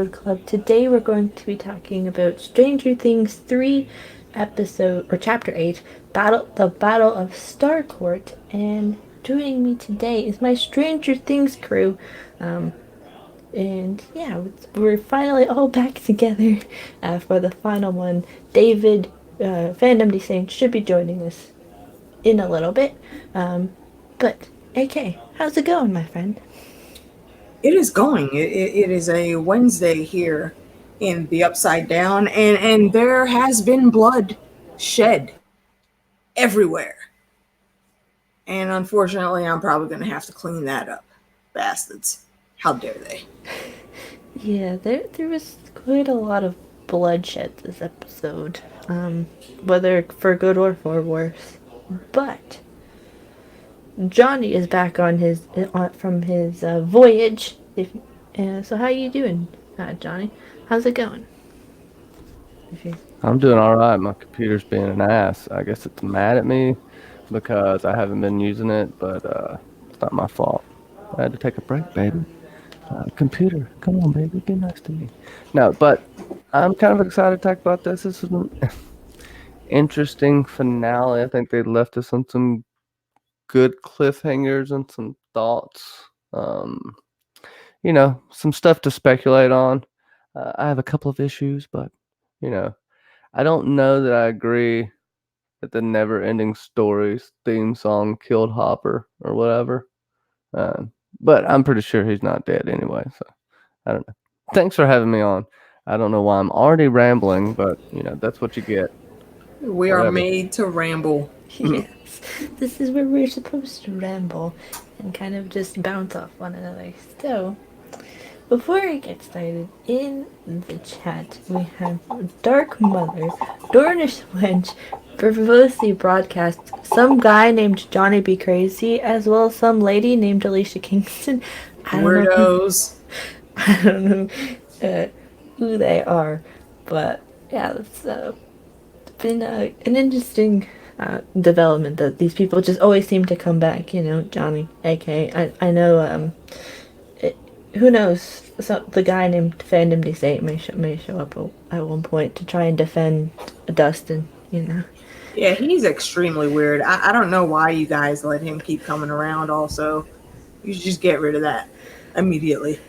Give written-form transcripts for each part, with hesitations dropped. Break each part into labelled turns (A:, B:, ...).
A: Club. Today we're going to be talking about Stranger Things 3 episode or chapter 8, the Battle of Starcourt. And joining me today is my Stranger Things crew. Um, and yeah, we're finally all back together for the final one. David, Fandom Descent, should be joining us in a little bit. But AK, how's it going, my friend?
B: It is going. It is a Wednesday here in the Upside Down, and there has been blood shed everywhere. And unfortunately, I'm probably going to have to clean that up. Bastards. How dare they?
A: Yeah, there was quite a lot of bloodshed this episode, whether for good or for worse. But Johnny is back on his from his voyage. So how you doing, Johnny? How's it going? If you,
C: I'm doing all right. My computer's being an ass. I guess it's mad at me because I haven't been using it, but it's not my fault. I had to take a break, baby. Computer, come on, baby, be nice to me. No, but I'm kind of excited to talk about this. This is an interesting finale. I think they left us on some good cliffhangers and some thoughts. Some stuff to speculate on. I have a couple of issues, but you know, I don't know that I agree that the Never Ending Stories theme song killed Hopper or whatever. Uh, but I'm pretty sure he's not dead anyway, so I don't know. Thanks for having me on. I don't know why I'm already rambling, but that's what you get.
B: We are
C: Whatever.
B: made to ramble.
A: yes, this is where we're supposed to ramble and kind of just bounce off one another. So, before I get started, in the chat we have Dark Mother, Dornish Wench, verbosely broadcasts some guy named Johnny B. Crazy, as well as some lady named Alicia Kingston. I don't know who,
B: Weirdos.
A: I don't know who they are, but yeah, it's been an interesting development that these people just always seem to come back. You know, Johnny, AK. I know. Who knows? So the guy named Fandom Descent may show up at one point to try and defend Dustin. You know.
B: Yeah, he's extremely weird. I don't know why you guys let him keep coming around, also. You should just get rid of that immediately.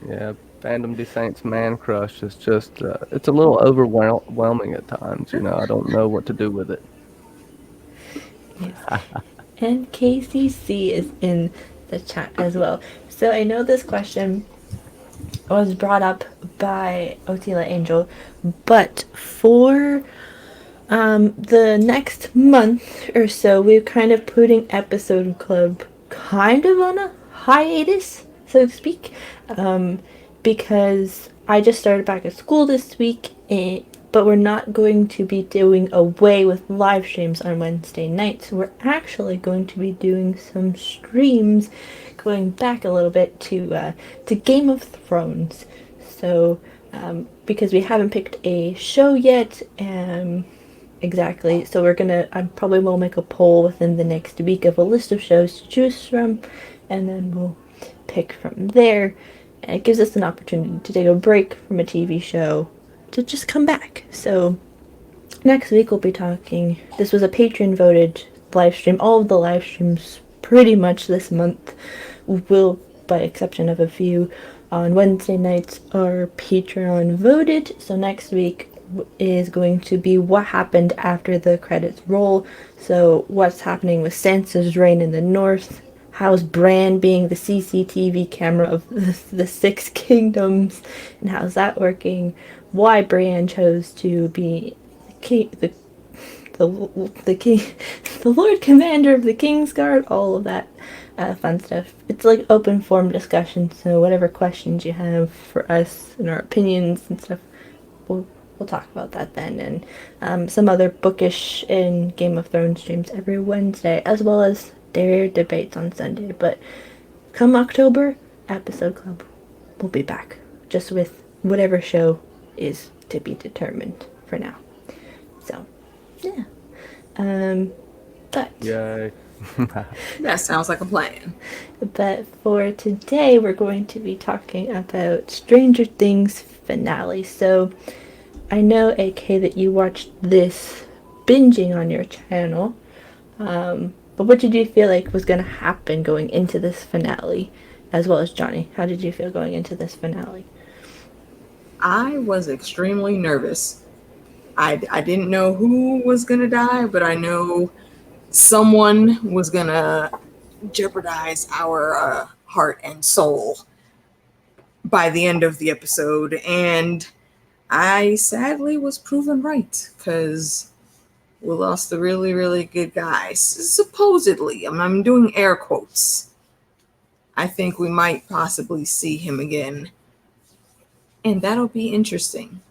C: Yeah, Fandom Descent's man crush is just, it's a little overwhelming at times. I don't know what to do with it.
A: Yes. And KCC is in the chat as well. So I know this question was brought up by Otila Angel, but for the next month or so, we're kind of putting episode club kind of on a hiatus, so to speak, because I just started back at school this week, but we're not going to be doing away with live streams on Wednesday nights. We're actually going to be doing some streams, going back a little bit to Game of Thrones. So, because we haven't picked a show yet, exactly. So I probably will make a poll within the next week of a list of shows to choose from, and then we'll pick from there. And it gives us an opportunity to take a break from a TV show to just come back. So next week we'll be talking. This was a Patreon voted live stream. All of the live streams pretty much this month will, by exception of a few, on Wednesday nights are Patreon voted. So next week is going to be what happened after the credits roll. So what's happening with Sansa's reign in the north, how's Bran being the CCTV camera of the Six Kingdoms, and how's that working, why Bran chose to be the king, the Lord Commander of the Kingsguard, all of that fun stuff. It's like open forum discussion, so whatever questions you have for us and our opinions and stuff, we'll talk about that then, and some other bookish and Game of Thrones streams every Wednesday, as well as their debates on Sunday. But come October, episode club, we'll be back, just with whatever show is to be determined for now. So, yeah. But
C: Yay.
B: That sounds like a plan.
A: But for today, we're going to be talking about Stranger Things finale. So I know, AK, that you watched this binging on your channel. But what did you feel like was going to happen going into this finale, as well as Johnny? How did you feel going into this finale?
B: I was extremely nervous. I didn't know who was going to die, but I know someone was going to jeopardize our heart and soul by the end of the episode. And I sadly was proven right because we lost a really, really good guy. Supposedly, I'm doing air quotes. I think we might possibly see him again. And that'll be interesting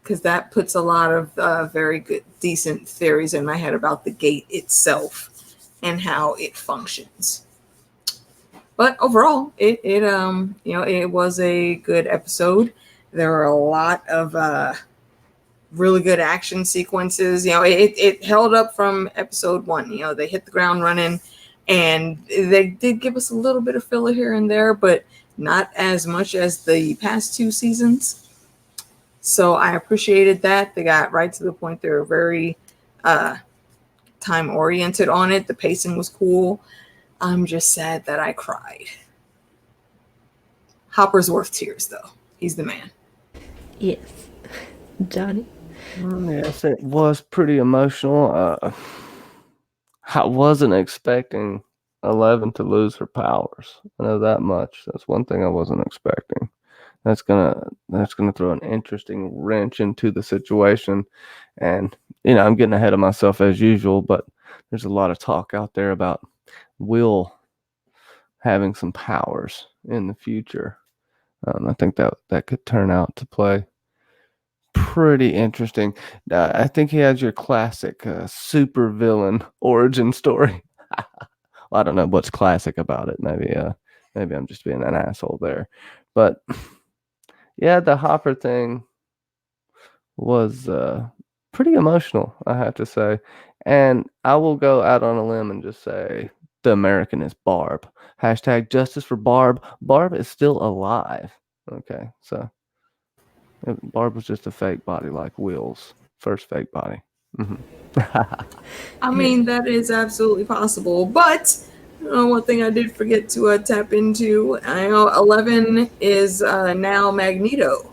B: because that puts a lot of very good, decent theories in my head about the gate itself and how it functions. But overall, it was a good episode. There were a lot of really good action sequences. It held up from episode 1. They hit the ground running, and they did give us a little bit of filler here and there, but not as much as the past 2 seasons. So I appreciated that. They got right to the point. They were very time oriented on it. The pacing was cool. I'm just sad that I cried. Hopper's worth tears, though. He's the man.
A: Yes. Johnny?
C: Yes, it was pretty emotional. I wasn't expecting 11 to lose her powers. I know that much. That's one thing I wasn't expecting. That's gonna throw an interesting wrench into the situation. And I'm getting ahead of myself as usual, but there's a lot of talk out there about Will having some powers in the future. I think that could turn out to play pretty interesting. I think he has your classic super villain origin story. Well, I don't know what's classic about it. Maybe I'm just being an asshole there, but yeah, the Hopper thing was pretty emotional, I have to say. And I will go out on a limb and just say the American is Barb. Hashtag justice for Barb. Barb is still alive. Okay, so Barb was just a fake body like Will's first fake body.
B: I mean, that is absolutely possible. But one thing I did forget to tap into, I know 11 is now Magneto.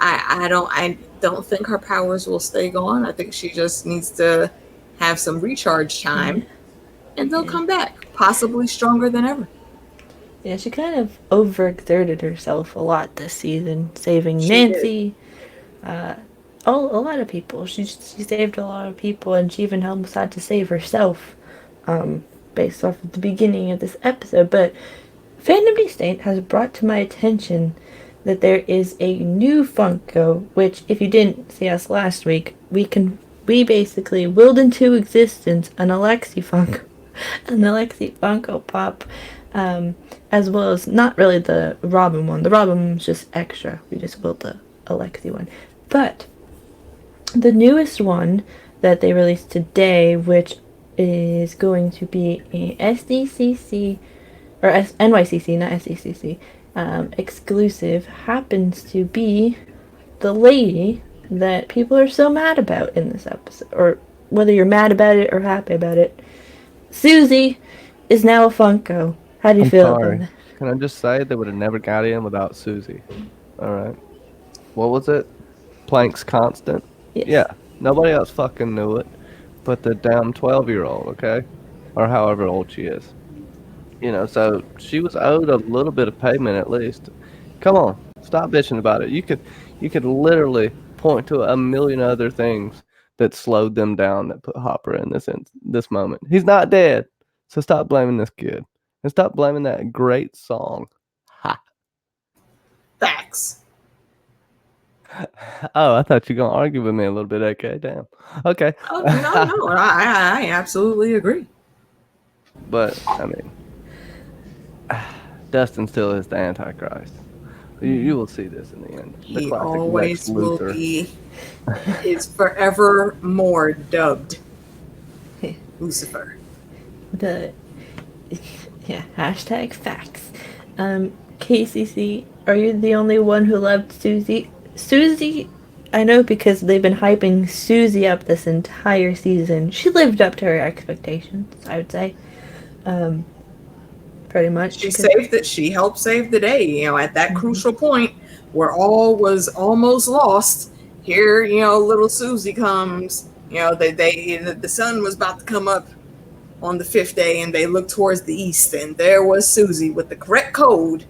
B: I don't think her powers will stay gone. I think she just needs to have some recharge time, and they'll come back, possibly stronger than ever.
A: Yeah, she kind of overexerted herself a lot this season, saving
B: She did.
A: Nancy. A lot of people. She saved a lot of people, and she even almost had to save herself, based off of the beginning of this episode. But Fandom State has brought to my attention that there is a new Funko, which, if you didn't see us last week, we basically willed into existence an Alexi Funko Pop, as well as not really the Robin one. The Robin one was just extra. We just willed the Alexi one, but the newest one that they released today, which is going to be a SDCC or NYCC, not SDCC, exclusive, happens to be the lady that people are so mad about in this episode, or whether you're mad about it or happy about it. Susie is now a Funko. How do you
C: I'm
A: feel
C: sorry.
A: about that?
C: Can I just say they would have never got in without Susie? All right. What was it? Planck's constant?
A: Yes.
C: Yeah. Nobody else fucking knew it but the damn 12-year-old, okay? Or however old she is. So she was owed a little bit of payment at least. Come on. Stop bitching about it. You could literally point to a million other things that slowed them down that put Hopper in this moment. He's not dead. So stop blaming this kid. And stop blaming that great song. Ha.
B: Facts.
C: Oh, I thought you were going to argue with me a little bit. Okay, damn. Okay.
B: Oh, no. I absolutely agree.
C: But, I mean, Dustin still is the Antichrist. You will see this in the end. The
B: He
C: classic
B: always
C: Lex
B: will
C: Luthor.
B: be, is forevermore dubbed Lucifer.
A: The yeah, hashtag facts. KCC, are you the only one who loved Susie? Susie, I know because they've been hyping Susie up this entire season. She lived up to her expectations, I would say. Um, Pretty much.
B: She saved it. She helped save the day. At that crucial point where all was almost lost. Here, little Susie comes. The sun was about to come up on the fifth day, and they looked towards the east, and there was Susie with the correct code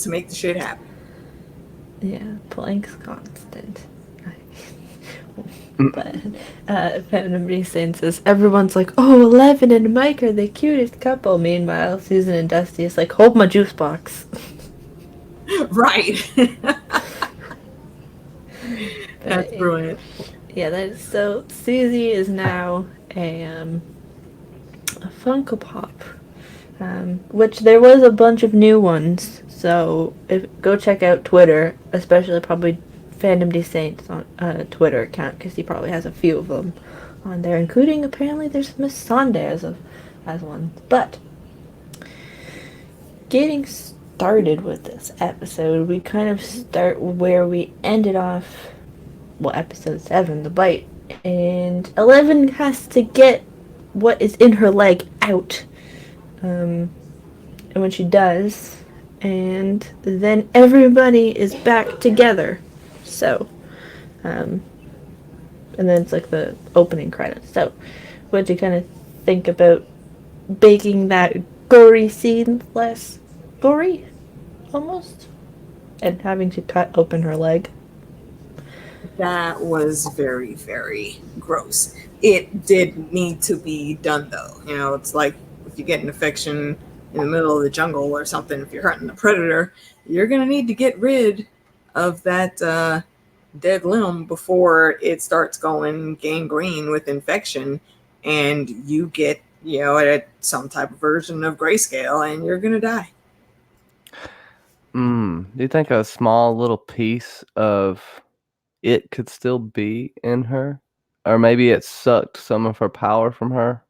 B: to make the shit happen.
A: Yeah, Planck's constant. But Fandom Recent says everyone's like, oh, 11 and Mike are the cutest couple. Meanwhile, Susan and Dusty is like, hold my juice box.
B: Right. That's brilliant.
A: Yeah, that is so. Susie is now a Funko Pop, which there was a bunch of new ones. So go check out Twitter, especially probably Fandom Saints on Twitter account, because he probably has a few of them on there, including apparently there's Miss Sunday as one. But getting started with this episode, we kind of start where we ended off. Well, episode 7, the bite, and 11 has to get what is in her leg out. And when she does, and then everybody is back together. So, and then it's like the opening credits. So, what do you kind of think about making that gory scene less gory, almost, and having to cut open her leg?
B: That was very, very gross. It did need to be done, though. It's like if you get an infection in the middle of the jungle or something, if you're hunting a predator, you're going to need to get rid of that dead limb before it starts going gangrene with infection, and you get, some type of version of grayscale, and you're going to die.
C: Do you think a small little piece of it could still be in her? Or maybe it sucked some of her power from her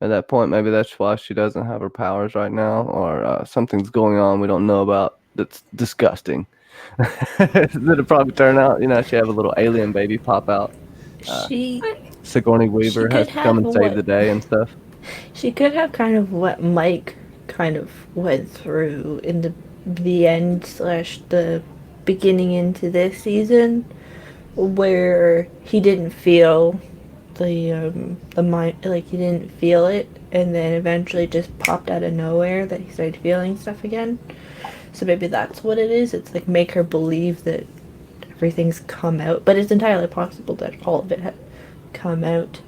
C: at that point. Maybe that's why she doesn't have her powers right now, or something's going on we don't know about that's disgusting. That'll probably turn out, she have a little alien baby pop out. Sigourney Weaver has to come and save the day and stuff.
A: She could have kind of what Mike kind of went through in the end / the beginning into this season, where he didn't feel the mind, like he didn't feel it, and then eventually just popped out of nowhere that he started feeling stuff again. So maybe that's what it is. It's like make her believe that everything's come out, but it's entirely possible that all of it had come out.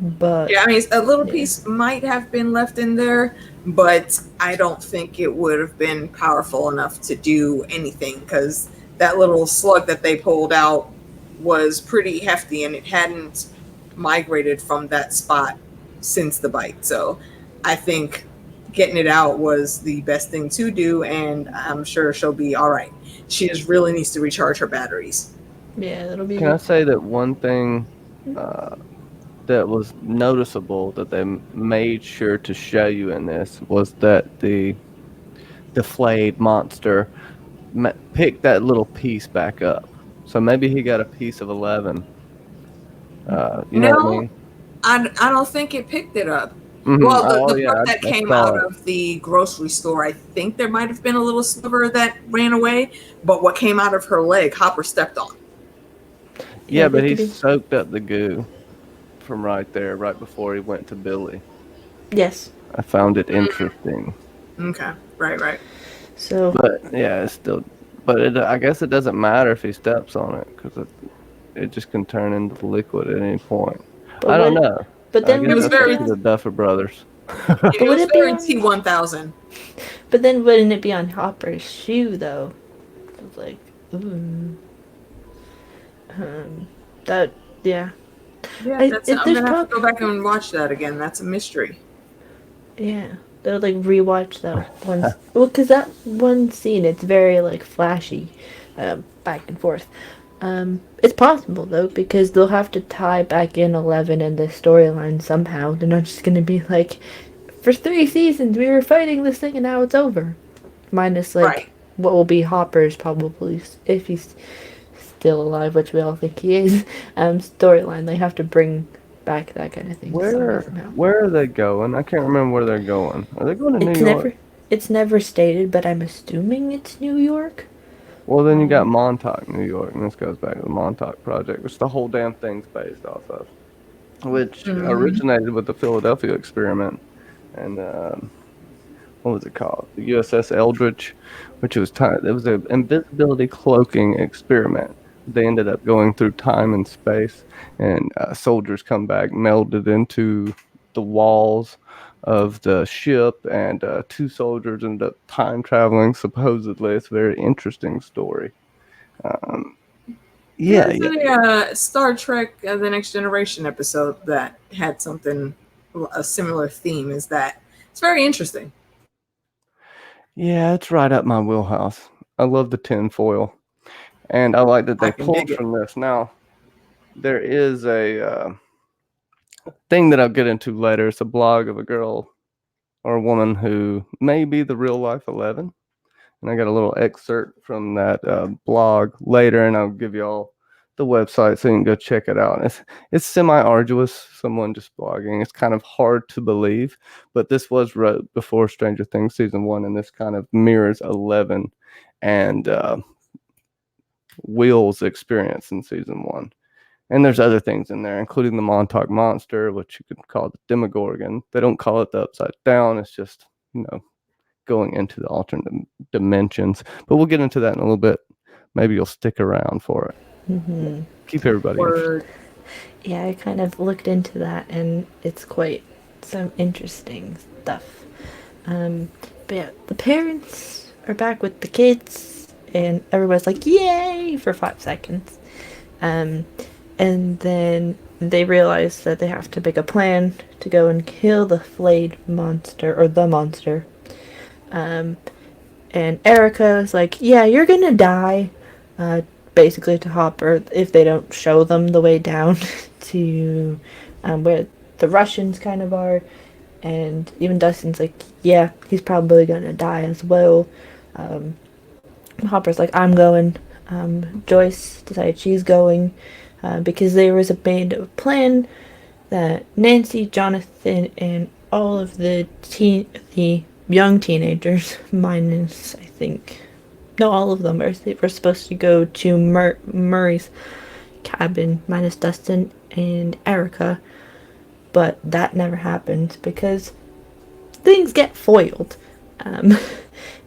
A: But
B: yeah, I mean, a little piece might have been left in there, but I don't think it would have been powerful enough to do anything, because that little slug that they pulled out was pretty hefty, and it hadn't migrated from that spot since the bite. So I think getting it out was the best thing to do, and I'm sure she'll be all right. She just really needs to recharge her batteries.
A: Yeah, that'll be.
C: Can I say that one thing that was noticeable that they made sure to show you in this was that the flayed monster picked that little piece back up. So maybe he got a piece of 11. You know what I mean?
B: I don't think it picked it up.
C: Mm-hmm.
B: Well, the part that came out of the grocery store, I think there might have been a little sliver that ran away, but what came out of her leg, Hopper stepped on.
C: Yeah, but he soaked up the goo from right there, right before he went to Billy.
A: Yes.
C: I found it interesting.
B: Okay, right.
A: So.
C: But yeah, it's still. But I guess it doesn't matter if he steps on it, because it just can turn into liquid at any point. I don't know.
A: But then
B: it was very
C: the Duffer Brothers.
B: It was very T-1000.
A: But then wouldn't it be on Hopper's shoe though? It's like, ooh. That yeah.
B: Yeah, I'm gonna have to go back and watch that again. That's a mystery.
A: Yeah, they'll like rewatch that one. Well, because that one scene, it's very like flashy, back and forth. It's possible though, because they'll have to tie back in 11 in this storyline somehow. They're not just gonna be like, for 3 seasons we were fighting this thing and now it's over. Minus like
B: Right.
A: what will be Hopper's probably, if he's still alive, which we all think he is, storyline. They have to bring back that kind of thing somehow.
C: Where are they going? I can't remember where they're going. Are they going to New
A: It's
C: York?
A: never stated, but I'm assuming it's New York.
C: Well, then you got Montauk, New York, and this goes back to the Montauk Project, which the whole damn thing's based off of, which originated with the Philadelphia experiment, and what was it called? The USS Eldridge, which was it was an invisibility cloaking experiment. They ended up going through time and space, and soldiers come back melded into the walls of the ship, and 2 soldiers ended up time traveling. Supposedly, it's a very interesting story. Yeah,
B: There's a Star Trek: The Next Generation episode that had something a similar theme. Is that it's very interesting.
C: yeah, it's right up my wheelhouse. I love the tinfoil, and I like that they
B: I can
C: pulled
B: dig it.
C: from this. Now, there is a thing that I'll get into later. It's a blog of a girl or a woman who may be the real life 11. And I got a little excerpt from that blog later, and I'll give you all the website so you can go check it out. It's semi-arduous, someone just blogging. It's kind of hard to believe, but this was wrote before Stranger Things season 1, and this kind of mirrors 11 and Will's experience in season 1. And there's other things in there, including the Montauk Monster, which you could call the Demogorgon. They don't call it the Upside Down. It's just, going into the alternate dimensions. But we'll get into that in a little bit. Maybe you'll stick around for it.
A: Mm-hmm.
C: Keep everybody
B: Word.
A: Yeah, I kind of looked into that, and it's quite some interesting stuff. But yeah, the parents are back with the kids, and everybody's like, yay, for 5 seconds. And then they realize that they have to make a plan to go and kill the flayed monster, or the monster. And Erica is like, yeah, you're gonna die, basically to Hopper, if they don't show them the way down to where the Russians kind of are. And even Dustin's like, yeah, he's probably gonna die as well. Hopper's like, I'm going. Joyce decided she's going because there was made a plan that Nancy, Jonathan, and all of the young teenagers, minus, I think, no, all of them were supposed to go to Murray's cabin, minus Dustin and Erica, but that never happened because things get foiled,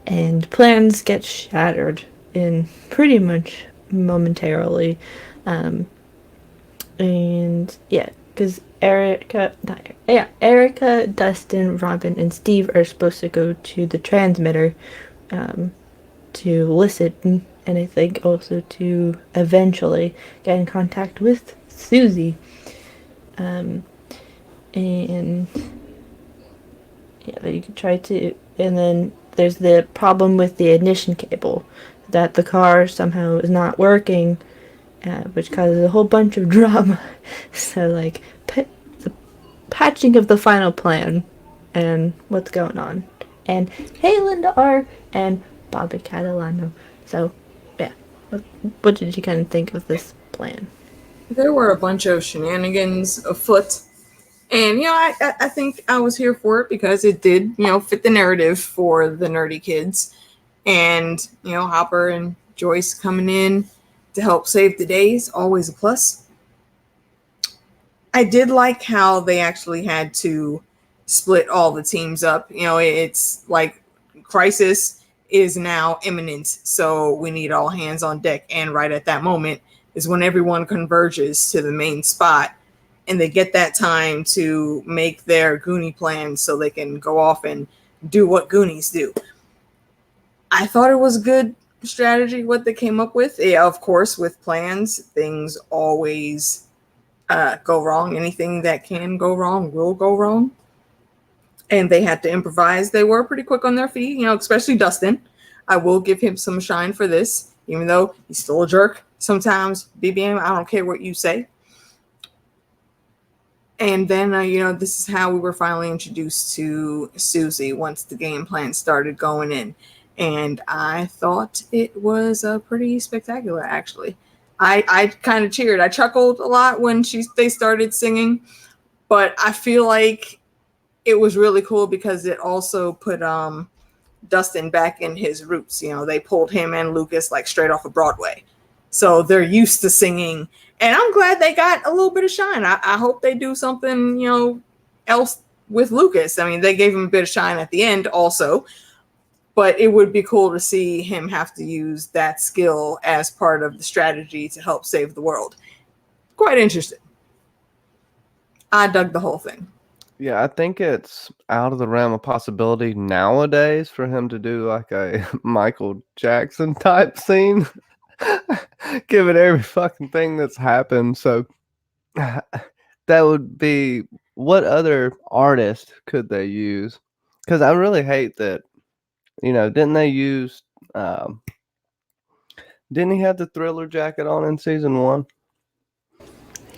A: and plans get shattered in pretty much momentarily, and yeah, because Erica, Dustin, Robin, and Steve are supposed to go to the transmitter to listen, and I think also to eventually get in contact with Susie. And yeah, you can try to, and then there's the problem with the ignition cable, that the car somehow is not working, which causes a whole bunch of drama. So, like, the patching of the final plan and what's going on. And hey, Linda R. and Bobby Catalano. So, yeah. What did you kind of think of this plan?
B: There were a bunch of shenanigans afoot. And, I think I was here for it because it did, fit the narrative for the nerdy kids. And, Hopper and Joyce coming in to help save the day is always a plus. I did like how they actually had to split all the teams up. It's like crisis is now imminent, so we need all hands on deck. And right at that moment is when everyone converges to the main spot, and they get that time to make their Goonie plans so they can go off and do what Goonies do. I thought it was a good strategy what they came up with. Yeah, of course, with plans, things always go wrong. Anything that can go wrong will go wrong. And they had to improvise. They were pretty quick on their feet, especially Dustin. I will give him some shine for this, even though he's still a jerk. sometimes BBM, I don't care what you say. And then, this is how we were finally introduced to Susie once the game plan started going in. And I thought it was pretty spectacular, actually. I kind of cheered. I chuckled a lot when they started singing, but I feel like it was really cool because it also put Dustin back in his roots. They pulled him and Lucas like straight off of Broadway. So they're used to singing. And I'm glad they got a little bit of shine. I hope they do something, else with Lucas. I mean, they gave him a bit of shine at the end also. But it would be cool to see him have to use that skill as part of the strategy to help save the world. Quite interesting. I dug the whole thing.
C: Yeah, I think it's out of the realm of possibility nowadays for him to do like a Michael Jackson type scene, given every fucking thing that's happened. So that would be, what other artist could they use? Because I really hate that, didn't they use, didn't he have the Thriller jacket on in season 1?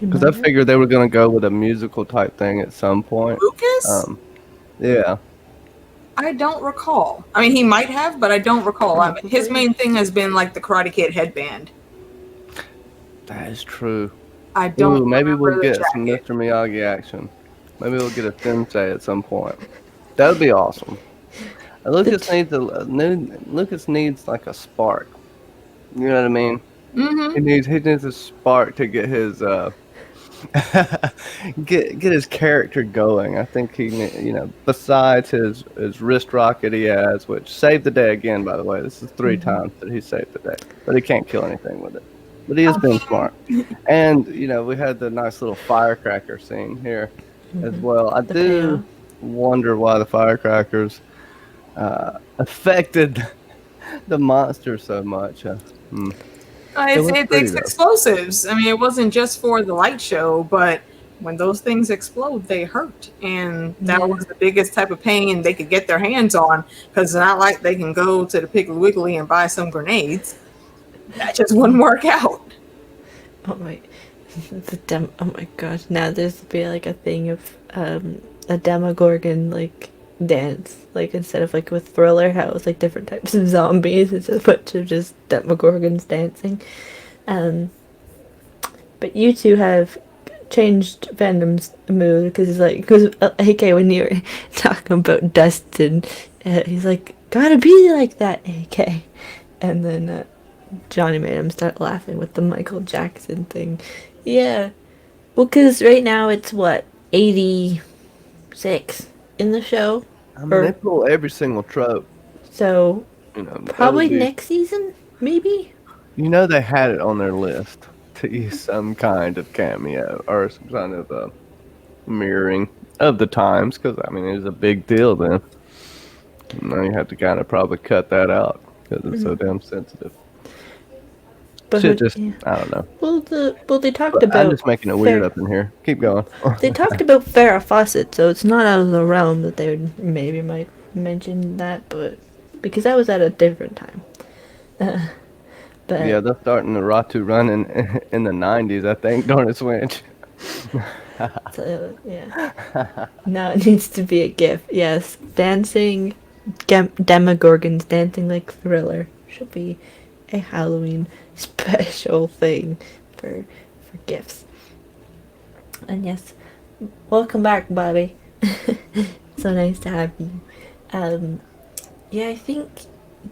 C: Because I figured they were going to go with a musical type thing at some point.
B: Lucas?
C: Yeah.
B: I don't recall. I mean, he might have, but I don't recall. His main thing has been like the Karate Kid headband.
C: That is true.
B: I don't.
C: Ooh, maybe we'll get some Mr. Miyagi action. Maybe we'll get a sensei at some point. That would be awesome. Lucas needs like a spark. You know what I mean?
B: Mm-hmm.
C: He needs a spark to get his get his character going. I think he, besides his wrist rocket he has, which saved the day again, by the way. This is 3 times that he saved the day, but he can't kill anything with it. But he has been smart. And, we had the nice little firecracker scene here as well. I do wonder why the firecrackers affected the monster so much.
B: It's explosives. I mean, it wasn't just for the light show, but when those things explode, they hurt. And that was the biggest type of pain they could get their hands on, because it's not like they can go to the Piggly Wiggly and buy some grenades. That just wouldn't work out.
A: Oh my gosh! Now there's be like a thing of a Demogorgon like dance, like instead of like with Thriller, how it was like different types of zombies, it's a bunch of just Demogorgons dancing. But you two have changed Fandom's mood because AK, when you were talking about Dustin, he's like, gotta be like that, AK, and then Johnny made him start laughing with the Michael Jackson thing. Yeah, well, because right now it's what, 86 in the show.
C: I mean, they pull every single trope.
A: So probably next season, maybe.
C: They had it on their list to use some kind of cameo or some kind of mirroring of the times, because I mean it was a big deal then. Now you have to kind of probably cut that out because it's so damn sensitive. But I don't know.
A: Well, they talked about.
C: I'm just making it weird up in here. Keep going.
A: They talked about Farrah Fawcett, so it's not out of the realm that they might mention that, but because that was at a different time. But
C: yeah, they're starting the Ratu run in the 90s, I think, don't it, Switch?
A: So, yeah. Now it needs to be a GIF. Yes, dancing Demogorgons dancing like Thriller should be a Halloween special thing for GIFs. And yes, welcome back, Bobby. So nice to have you. Yeah, I think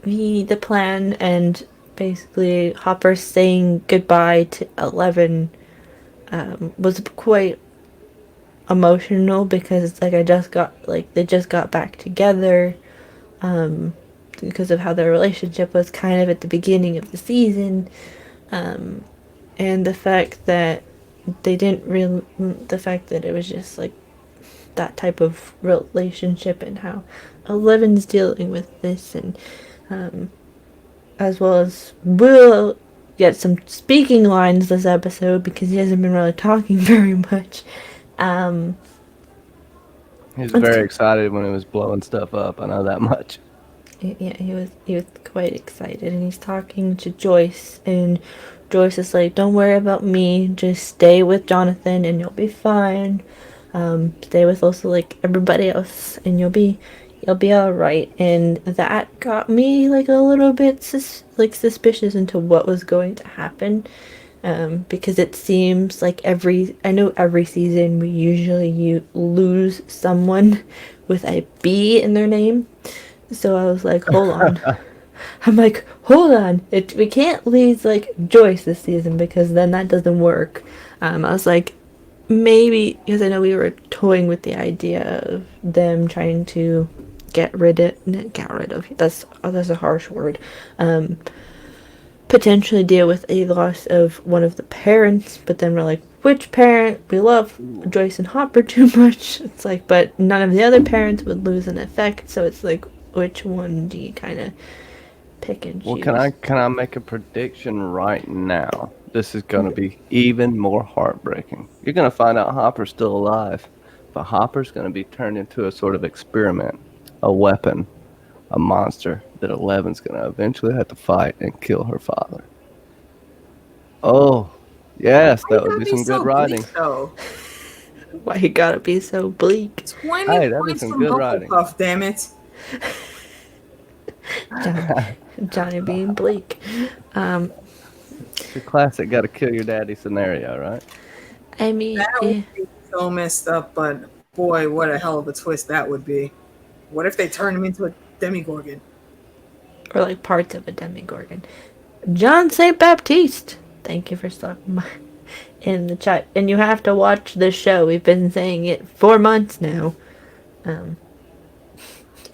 A: the plan and basically Hopper saying goodbye to 11 was quite emotional, because they just got back together, because of how their relationship was kind of at the beginning of the season, and the fact that it was just like that type of relationship, and how 11's dealing with this, and as well as we'll get some speaking lines this episode because he hasn't been really talking very much.
C: He was very excited when he was blowing stuff up, I know that much.
A: Yeah, he was quite excited, and he's talking to Joyce, and Joyce is like, "Don't worry about me. Just stay with Jonathan, and you'll be fine. Stay with also like everybody else, and you'll be all right." And that got me like a little bit suspicious into what was going to happen, because it seems like I know every season we usually lose someone with a B in their name. So I was like, hold on. I'm like, hold on. We can't lose like Joyce this season because then that doesn't work. I was like, maybe because I know we were toying with the idea of them trying to get rid of. That's a harsh word. Potentially deal with a loss of one of the parents, but then we're like, which parent? We love Joyce and Hopper too much. It's like, but none of the other parents would lose an effect, so it's like, which one do you kind of pick and
C: Well,
A: choose?
C: can I make a prediction right now? This is gonna be even more heartbreaking. You're gonna find out Hopper's still alive, but Hopper's gonna be turned into a sort of experiment, a weapon, a monster that Eleven's gonna eventually have to fight and kill her father. Oh, yes,
B: Why you
C: that would
B: gotta
C: be
B: be
C: some good
B: so bleak
C: writing.
B: though?
A: Why you gotta be so bleak,
B: 20
C: Hey, that'd be
B: points
C: some
B: from
C: good writing.
B: Hufflepuff, damn it.
A: Johnny? Johnny being bleak.
C: The classic "gotta kill your daddy" scenario, right?
A: I mean,
B: That would be so messed up, but boy, what a hell of a twist that would be. What if they turn him into a demigorgon?
A: or like parts of a demigorgon. John St. Baptiste. Thank you for stopping by in the chat. And you have to watch this show. We've been saying it 4 months now. Um,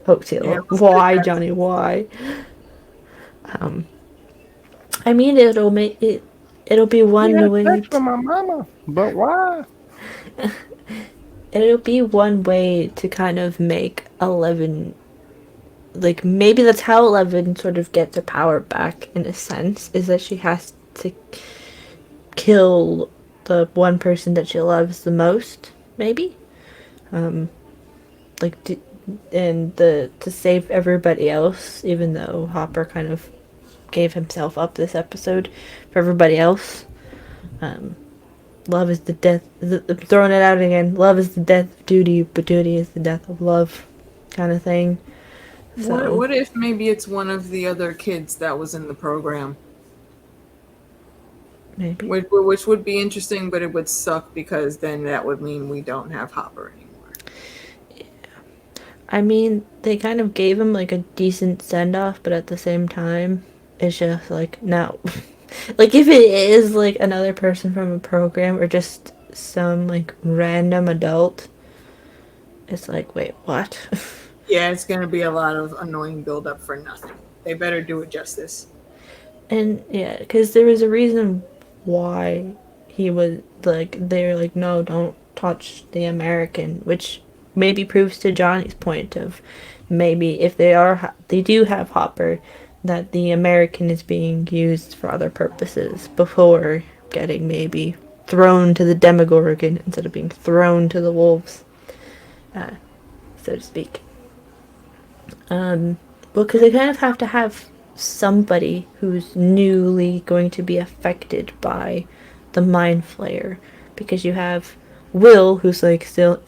B: Yeah,
A: Hoaxilla.
B: let's get
A: Why,
B: that.
A: Johnny? Why? I mean, it'll make it. It'll be
C: He
A: one
C: had
A: way.
C: sex with my mama, but why?
A: It'll be one way to kind of make 11. Like maybe that's how 11 sort of gets her power back in a sense. Is that she has to kill the one person that she loves the most. Maybe. Like and the to save everybody else, even though Hopper kind of gave himself up this episode for everybody else. Love is the death. I'm throwing it out again. Love is the death of duty, but duty is the death of love, kind of thing. So
B: What if maybe it's one of the other kids that was in the program?
A: maybe.
B: Which would be interesting, but it would suck because then that would mean we don't have Hopper anymore.
A: I mean, they kind of gave him like a decent send off, but at the same time, it's just like no. Like if it is like another person from a program or just some like random adult, it's like wait, what?
B: Yeah, it's going to be a lot of annoying buildup for nothing. They better do it justice.
A: And yeah, because there was a reason why he was like, they're like, no, don't touch the American, which maybe proves to Johnny's point of maybe if they do have Hopper, that the American is being used for other purposes before getting maybe thrown to the Demogorgon instead of being thrown to the wolves, so to speak. Well, because they kind of have to have somebody who's newly going to be affected by the mind flayer. Because you have Will, who's like still,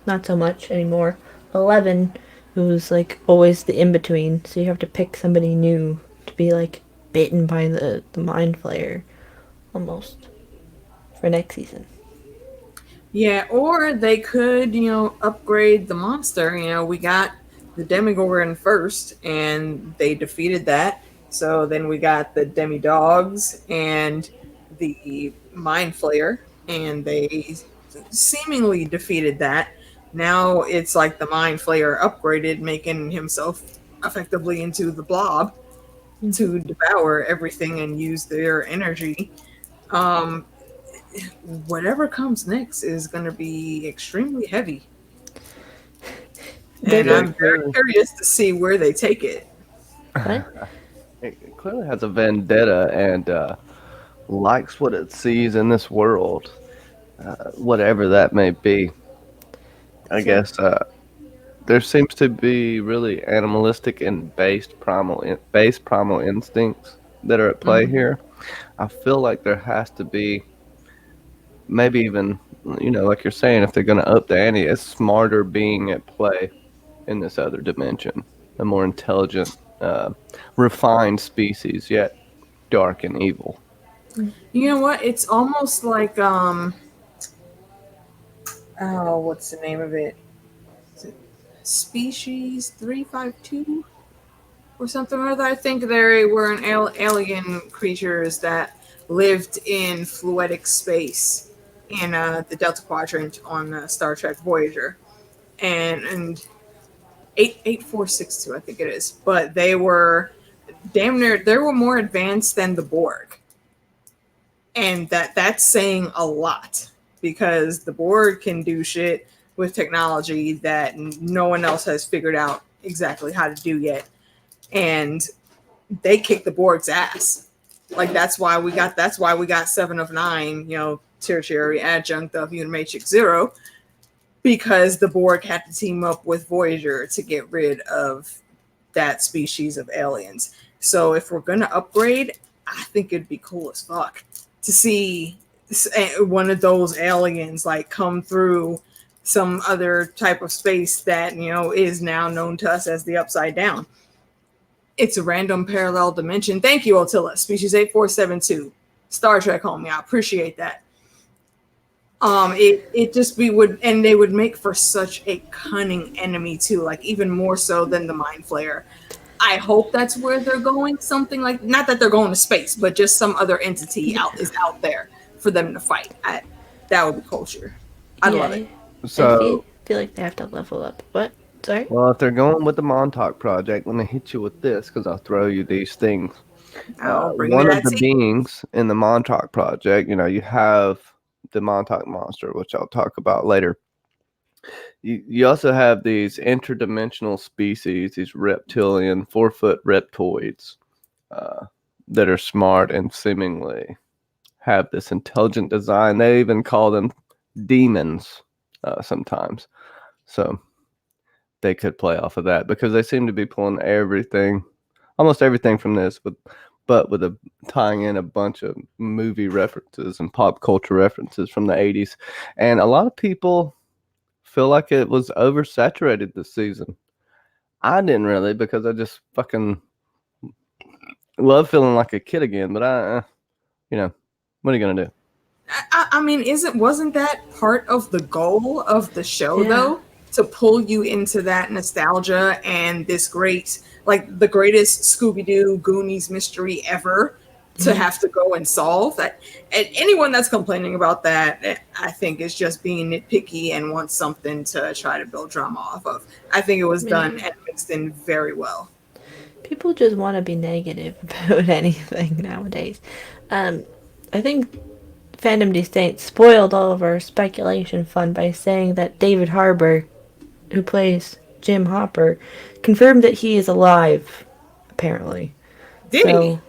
A: not so much anymore. 11, who's like always the in between. So you have to pick somebody new to be like bitten by the mind flayer almost for next season.
B: Yeah, or they could, upgrade the monster. We got the Demigorgon first, and they defeated that. So then we got the Demi-Dogs and the Mind Flayer, and they seemingly defeated that. Now it's like the Mind Flayer upgraded, making himself effectively into the Blob to devour everything and use their energy. Um, Whatever comes next is going to be extremely heavy. And
A: They're
B: I'm very curious to see where they take it.
A: what?
C: It clearly has a vendetta and likes what it sees in this world, whatever that may be. I guess there seems to be really animalistic and based primal instincts that are at play
A: Mm-hmm.
C: here. I feel like there has to be maybe even, like you're saying, if they're going to up the ante, a smarter being at play in this other dimension, a more intelligent, refined species, yet dark and evil.
B: You know what? It's almost like oh, what's the name of it? Is it Species 352 or something or other? I think they were an alien creatures that lived in fluidic space in the Delta Quadrant on Star Trek Voyager, and 8462, I think it is. But they were damn near, they were more advanced than the Borg, and that's saying a lot because the Borg can do shit with technology that no one else has figured out exactly how to do yet, and they kick the Borg's ass. Like that's why we got 7 of 9, tertiary adjunct of Unimatrix Zero, because the Borg had to team up with Voyager to get rid of that species of aliens. So if we're gonna upgrade, I think it'd be cool as fuck to see one of those aliens like come through some other type of space that is now known to us as the Upside Down. It's a random parallel dimension. Thank you, Otilla. Species 8472. Star Trek homie. I appreciate that. It just we would, and they would make for such a cunning enemy too, like even more so than the Mind Flayer. I hope that's where they're going. Something like, not that they're going to space, but just some other entity is out there for them to fight. That would be culture. I love it.
A: I
C: So,
A: feel like they have to level up. What? Sorry?
C: well, if they're going with the Montauk Project, let me hit you with this because I'll throw you these things.
B: I'll bring
C: One
B: me
C: of
B: that
C: the
B: tea.
C: beings in the Montauk Project, you have the Montauk monster, which I'll talk about later. You also have these interdimensional species, these reptilian 4-foot reptoids that are smart and seemingly have this intelligent design. They even call them demons sometimes. So they could play off of that because they seem to be pulling almost everything from this, but with tying in a bunch of movie references and pop culture references from the 80s. And a lot of people feel like it was oversaturated this season. I didn't really, because I just fucking love feeling like a kid again. But what are you gonna do?
B: I mean, wasn't that part of the goal of the show
A: Yeah.
B: though? To pull you into that nostalgia and this great, like the greatest Scooby-Doo Goonies mystery ever to have to go and solve that. And anyone that's complaining about that, I think is just being nitpicky and wants something to try to build drama off of. I think it was done and mixed in very well.
A: People just want to be negative about anything nowadays. I think Fandom Disdain spoiled all of our speculation fun by saying that David Harbour, who plays Jim Hopper, confirmed that he is alive, apparently.
B: Did
A: So,
B: he?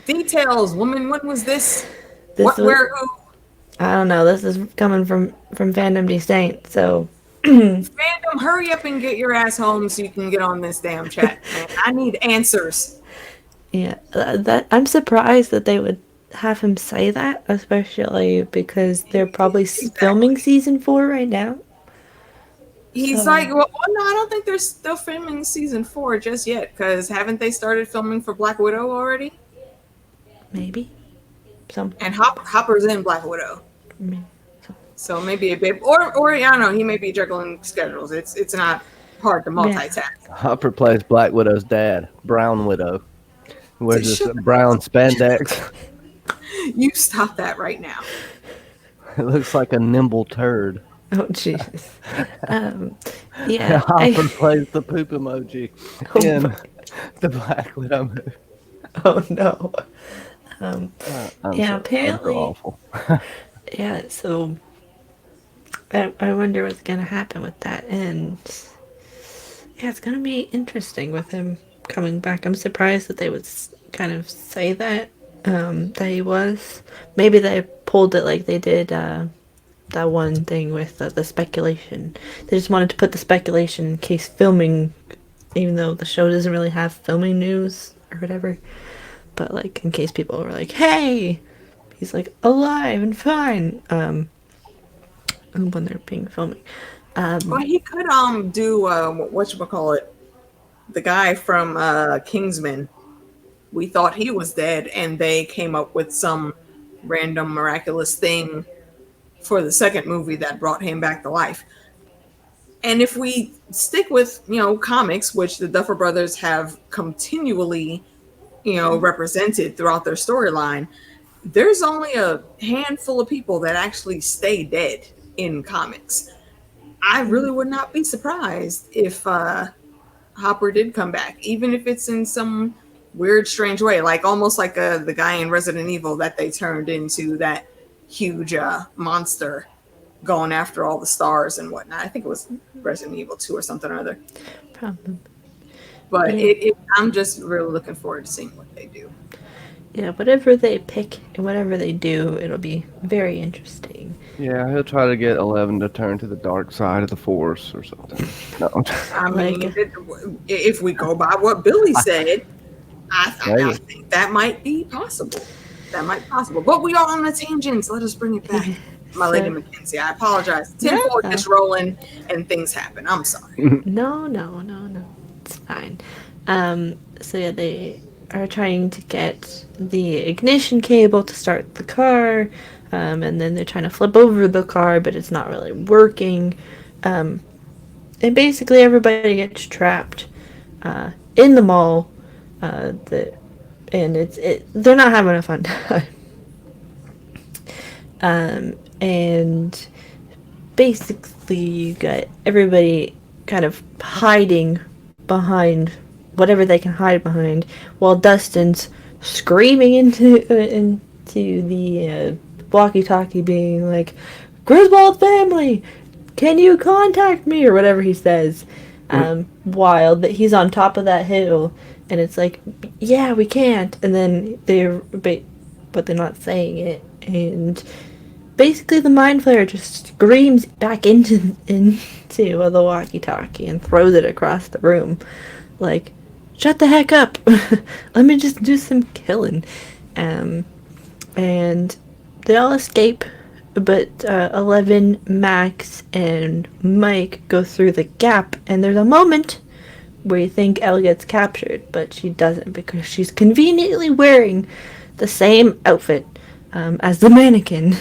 B: Details, woman. When was this?
A: this
B: What?
A: was,
B: Where? Who?
A: I don't know, this is coming from Fandom Disdain, so
B: Fandom, hurry up and get your ass home so you can get on this damn chat, man. I need answers.
A: yeah, that I'm surprised that they would have him say that, especially because they're probably filming season 4 right now.
B: He's
A: So-
B: like, well, no, I don't think they're still filming season 4 just yet, because haven't they started filming for Black Widow already?
A: Maybe. Some.
B: And Hopper's in Black Widow.
A: Maybe.
B: So maybe a bit, or I don't know, he may be juggling schedules. It's not hard to multitask.
C: Hopper plays Black Widow's dad, Brown Widow. He wears this
B: Shut
C: brown spandex.
B: You stop that right now.
C: It looks like a nimble turd.
A: Oh Jesus. Yeah.
C: Hopper plays the poop emoji
A: Oh
C: in
A: my-
C: the Black Widow movie.
A: Oh no.
C: I'm
A: Yeah,
C: so
A: apparently-
C: awful.
A: Yeah. So I wonder what's gonna happen with that, and yeah, it's gonna be interesting with him coming back. I'm surprised that they would kind of say that he was. Maybe they pulled it like they did that one thing with the speculation. They just wanted to put the speculation in case filming, even though the show doesn't really have filming news or whatever, but like in case people were like, "Hey, he's like alive and fine," when they're being filming.
B: Well, he could do whatchamacallit, the guy from Kingsman. We thought he was dead, and they came up with some random miraculous thing for the second movie that brought him back to life. And if we stick with, comics, which the Duffer Brothers have continually, represented throughout their storyline, there's only a handful of people that actually stay dead in comics. I really would not be surprised if Hopper did come back, even if it's in some weird, strange way, like almost like the guy in Resident Evil that they turned into that huge monster going after all the stars and whatnot. I think it was Resident Evil 2 or something or other.
A: Probably.
B: But I'm just really looking forward to seeing what they do.
A: Yeah, whatever they pick and whatever they do, it'll be very interesting.
C: Yeah, he'll try to get 11 to turn to the dark side of the Force or something. No.
B: I mean, if we go by what Billy said, I think that might be possible. That might be possible. But we are on a tangent, so let us bring it back. My lady Mackenzie, I apologize. Tinfoil gets rolling and things happen. I'm sorry.
A: No. It's fine. So yeah, they are trying to get the ignition cable to start the car, and then they're trying to flip over the car, but it's not really working. And basically everybody gets trapped in the mall. They're not having a fun time. And basically you got everybody kind of hiding behind whatever they can hide behind, while Dustin's screaming into the walkie-talkie, being like, "Griswold family, can you contact me?" or whatever he says. While that he's on top of that hill, and it's like, "Yeah, we can't," and then but they're not saying it, and basically the Mind Flayer just screams back into the walkie-talkie and throws it across the room, like, "Shut the heck up! Let me just do some killing." And they all escape, but 11, Max, and Mike go through the gap, and there's a moment where you think Elle gets captured, but she doesn't, because she's conveniently wearing the same outfit as the mannequin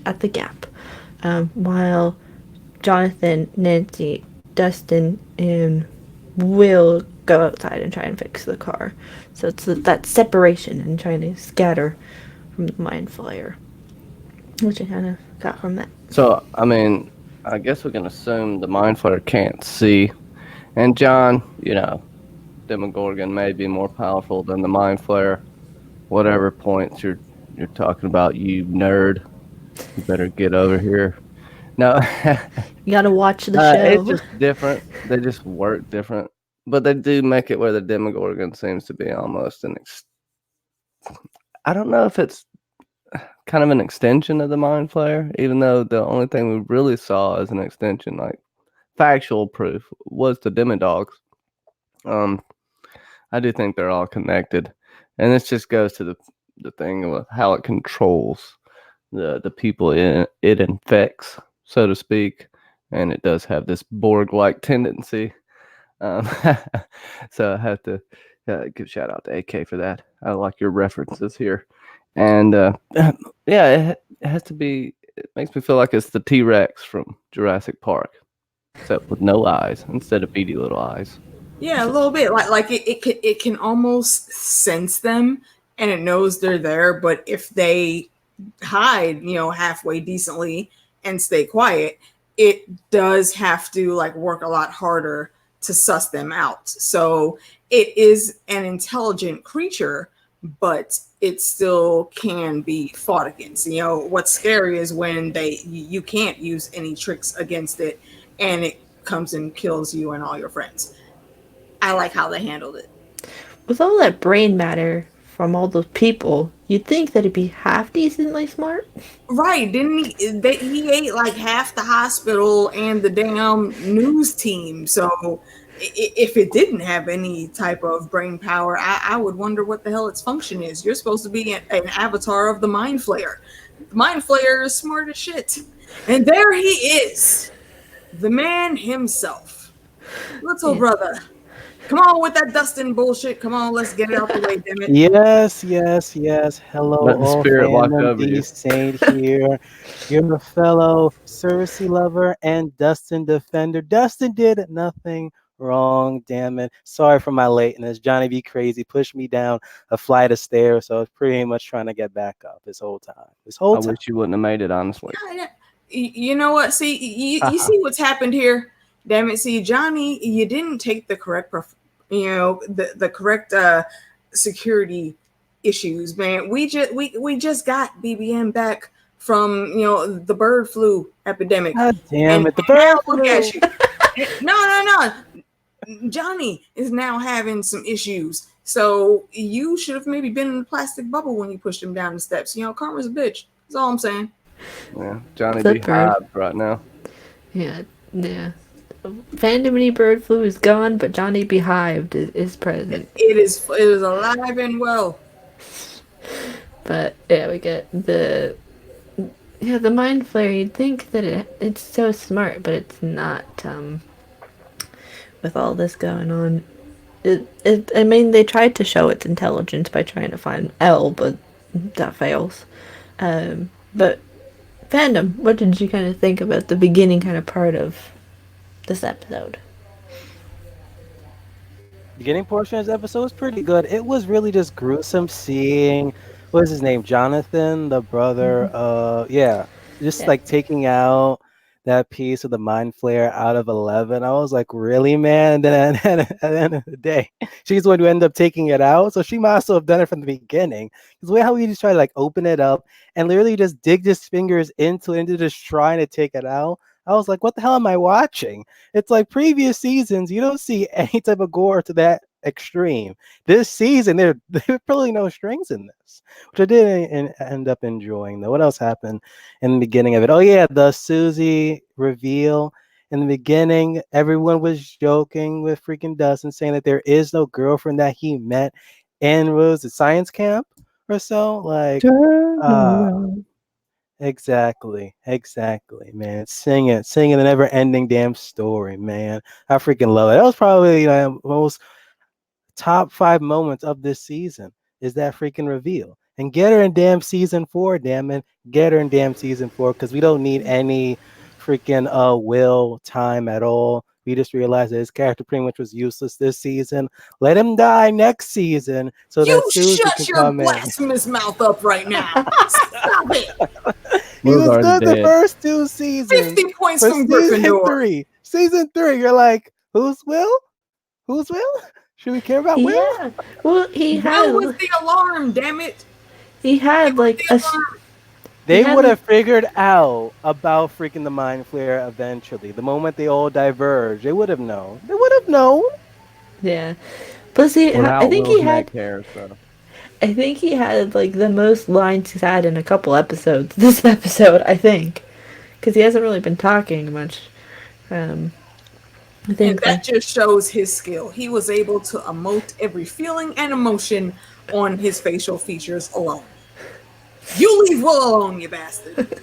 A: at the gap, while Jonathan, Nancy, Dustin, and Will go outside and try and fix the car. So it's that separation and trying to scatter from the Mind Flayer, which I kind of got from that.
C: So, I mean, I guess we can assume the Mind Flayer can't see. And John, Demogorgon may be more powerful than the Mind Flayer. Whatever points you're talking about, you nerd. You better get over here. No.
A: You gotta watch the show.
C: It's just different. They just work different. But they do make it where the Demogorgon seems to be almost I don't know if it's kind of an extension of the Mind Flayer, even though the only thing we really saw as an extension, like factual proof, was the Demodogs. I do think they're all connected. And this just goes to the thing of how it controls the people it infects, so to speak. And it does have this Borg-like tendency. So I have to give shout out to AK for that. I like your references here. And yeah, it has to be, it makes me feel like it's the T-Rex from Jurassic Park, except with no eyes instead of beady little eyes.
B: Yeah, a little bit. Like it can almost sense them, and it knows they're there. But if they hide, halfway decently and stay quiet, it does have to work a lot harder to suss them out. So it is an intelligent creature, but it still can be fought against. What's scary is when you can't use any tricks against it, and it comes and kills you and all your friends. I like how they handled it.
A: With all that brain matter from all those people, you'd think that he'd be half decently smart.
B: Right? Didn't he? He ate like half the hospital and the damn news team. So if it didn't have any type of brain power, I would wonder what the hell its function is. You're supposed to be an avatar of the Mind Flayer. The Mind Flayer is smart as shit, and there he is, the man himself, little brother. Come on with that Dustin bullshit. Come on, let's get it out the way, damn it.
D: Yes, yes, yes. Hello,
C: Let the
D: all
C: spirit walk
D: fandom.
C: over you.
D: D Saint here. Your fellow Cersei lover and Dustin defender. Dustin did nothing wrong, damn it. Sorry for my lateness. Johnny B. Crazy pushed me down a flight of stairs, so I was pretty much trying to get back up this whole time.
C: I wish you wouldn't have made it, honestly.
B: You know what? See, you see what's happened here. Damn it! See, Johnny, you didn't take the correct, the correct security issues, man. We just got BBM back from the bird flu epidemic.
D: God damn
B: and
D: it! The bird flu.
B: Look at you. No. Johnny is now having some issues. So you should have maybe been in the plastic bubble when you pushed him down the steps. Karma's a bitch. That's all I'm saying.
C: Yeah, Johnny be hived right now.
A: Yeah. Fandominy bird flu is gone, but Johnny Behived is present.
B: It is alive and well.
A: But yeah, we get the Mind Flayer. You'd think that it's so smart, but it's not. With all this going on, I mean, they tried to show its intelligence by trying to find L, but that fails. But Fandom, what did you kind of think about the beginning kind of part of this episode?
D: Beginning portion of this episode was pretty good. It was really just gruesome seeing what is his name, Jonathan, the brother. Like taking out that piece of the Mind Flayer out of 11. I was like, really, man? And then at the end of the day, she's going to end up taking it out. So she might also have done it from the beginning. Because the way how we just try to like open it up and literally just dig his fingers into just trying to take it out. I was like, what the hell am I watching? It's like previous seasons, you don't see any type of gore to that extreme. This season, there are probably no strings in this, which I did end up enjoying, though. What else happened in the beginning of it? Oh, yeah, the Susie reveal. In the beginning, everyone was joking with freaking Dustin, saying that there is no girlfriend that he met in, was it science camp or so? Like, Exactly, man. Sing it, the never-ending damn story, man. I freaking love it. That was probably most top 5 moments of this season. Is that freaking reveal? And get her in damn season 4, damn it. Get her in damn season 4 because we don't need any freaking Will time at all. We just realized that his character pretty much was useless this season. Let him die next season so that Susie can come in.
B: You shut your blasphemous mouth up right now. Stop it.
D: He was good the first 2 seasons.
B: 50 points from Gryffindor.
D: Season 3, you're like, who's Will? Who's Will? Should we care about Will?
A: Yeah. Well,
B: Will was the alarm, damn it.
A: He had like a...
D: They would have figured out about freaking the Mind Flayer eventually. The moment they all diverged, they would have known. Yeah.
A: Plus, I think he had...
C: I
A: think he had like the most lines he's had in a couple episodes. This episode, I think, because he hasn't really been talking much. I think
B: that just shows his skill. He was able to emote every feeling and emotion on his facial features alone. You leave Will alone, you bastard.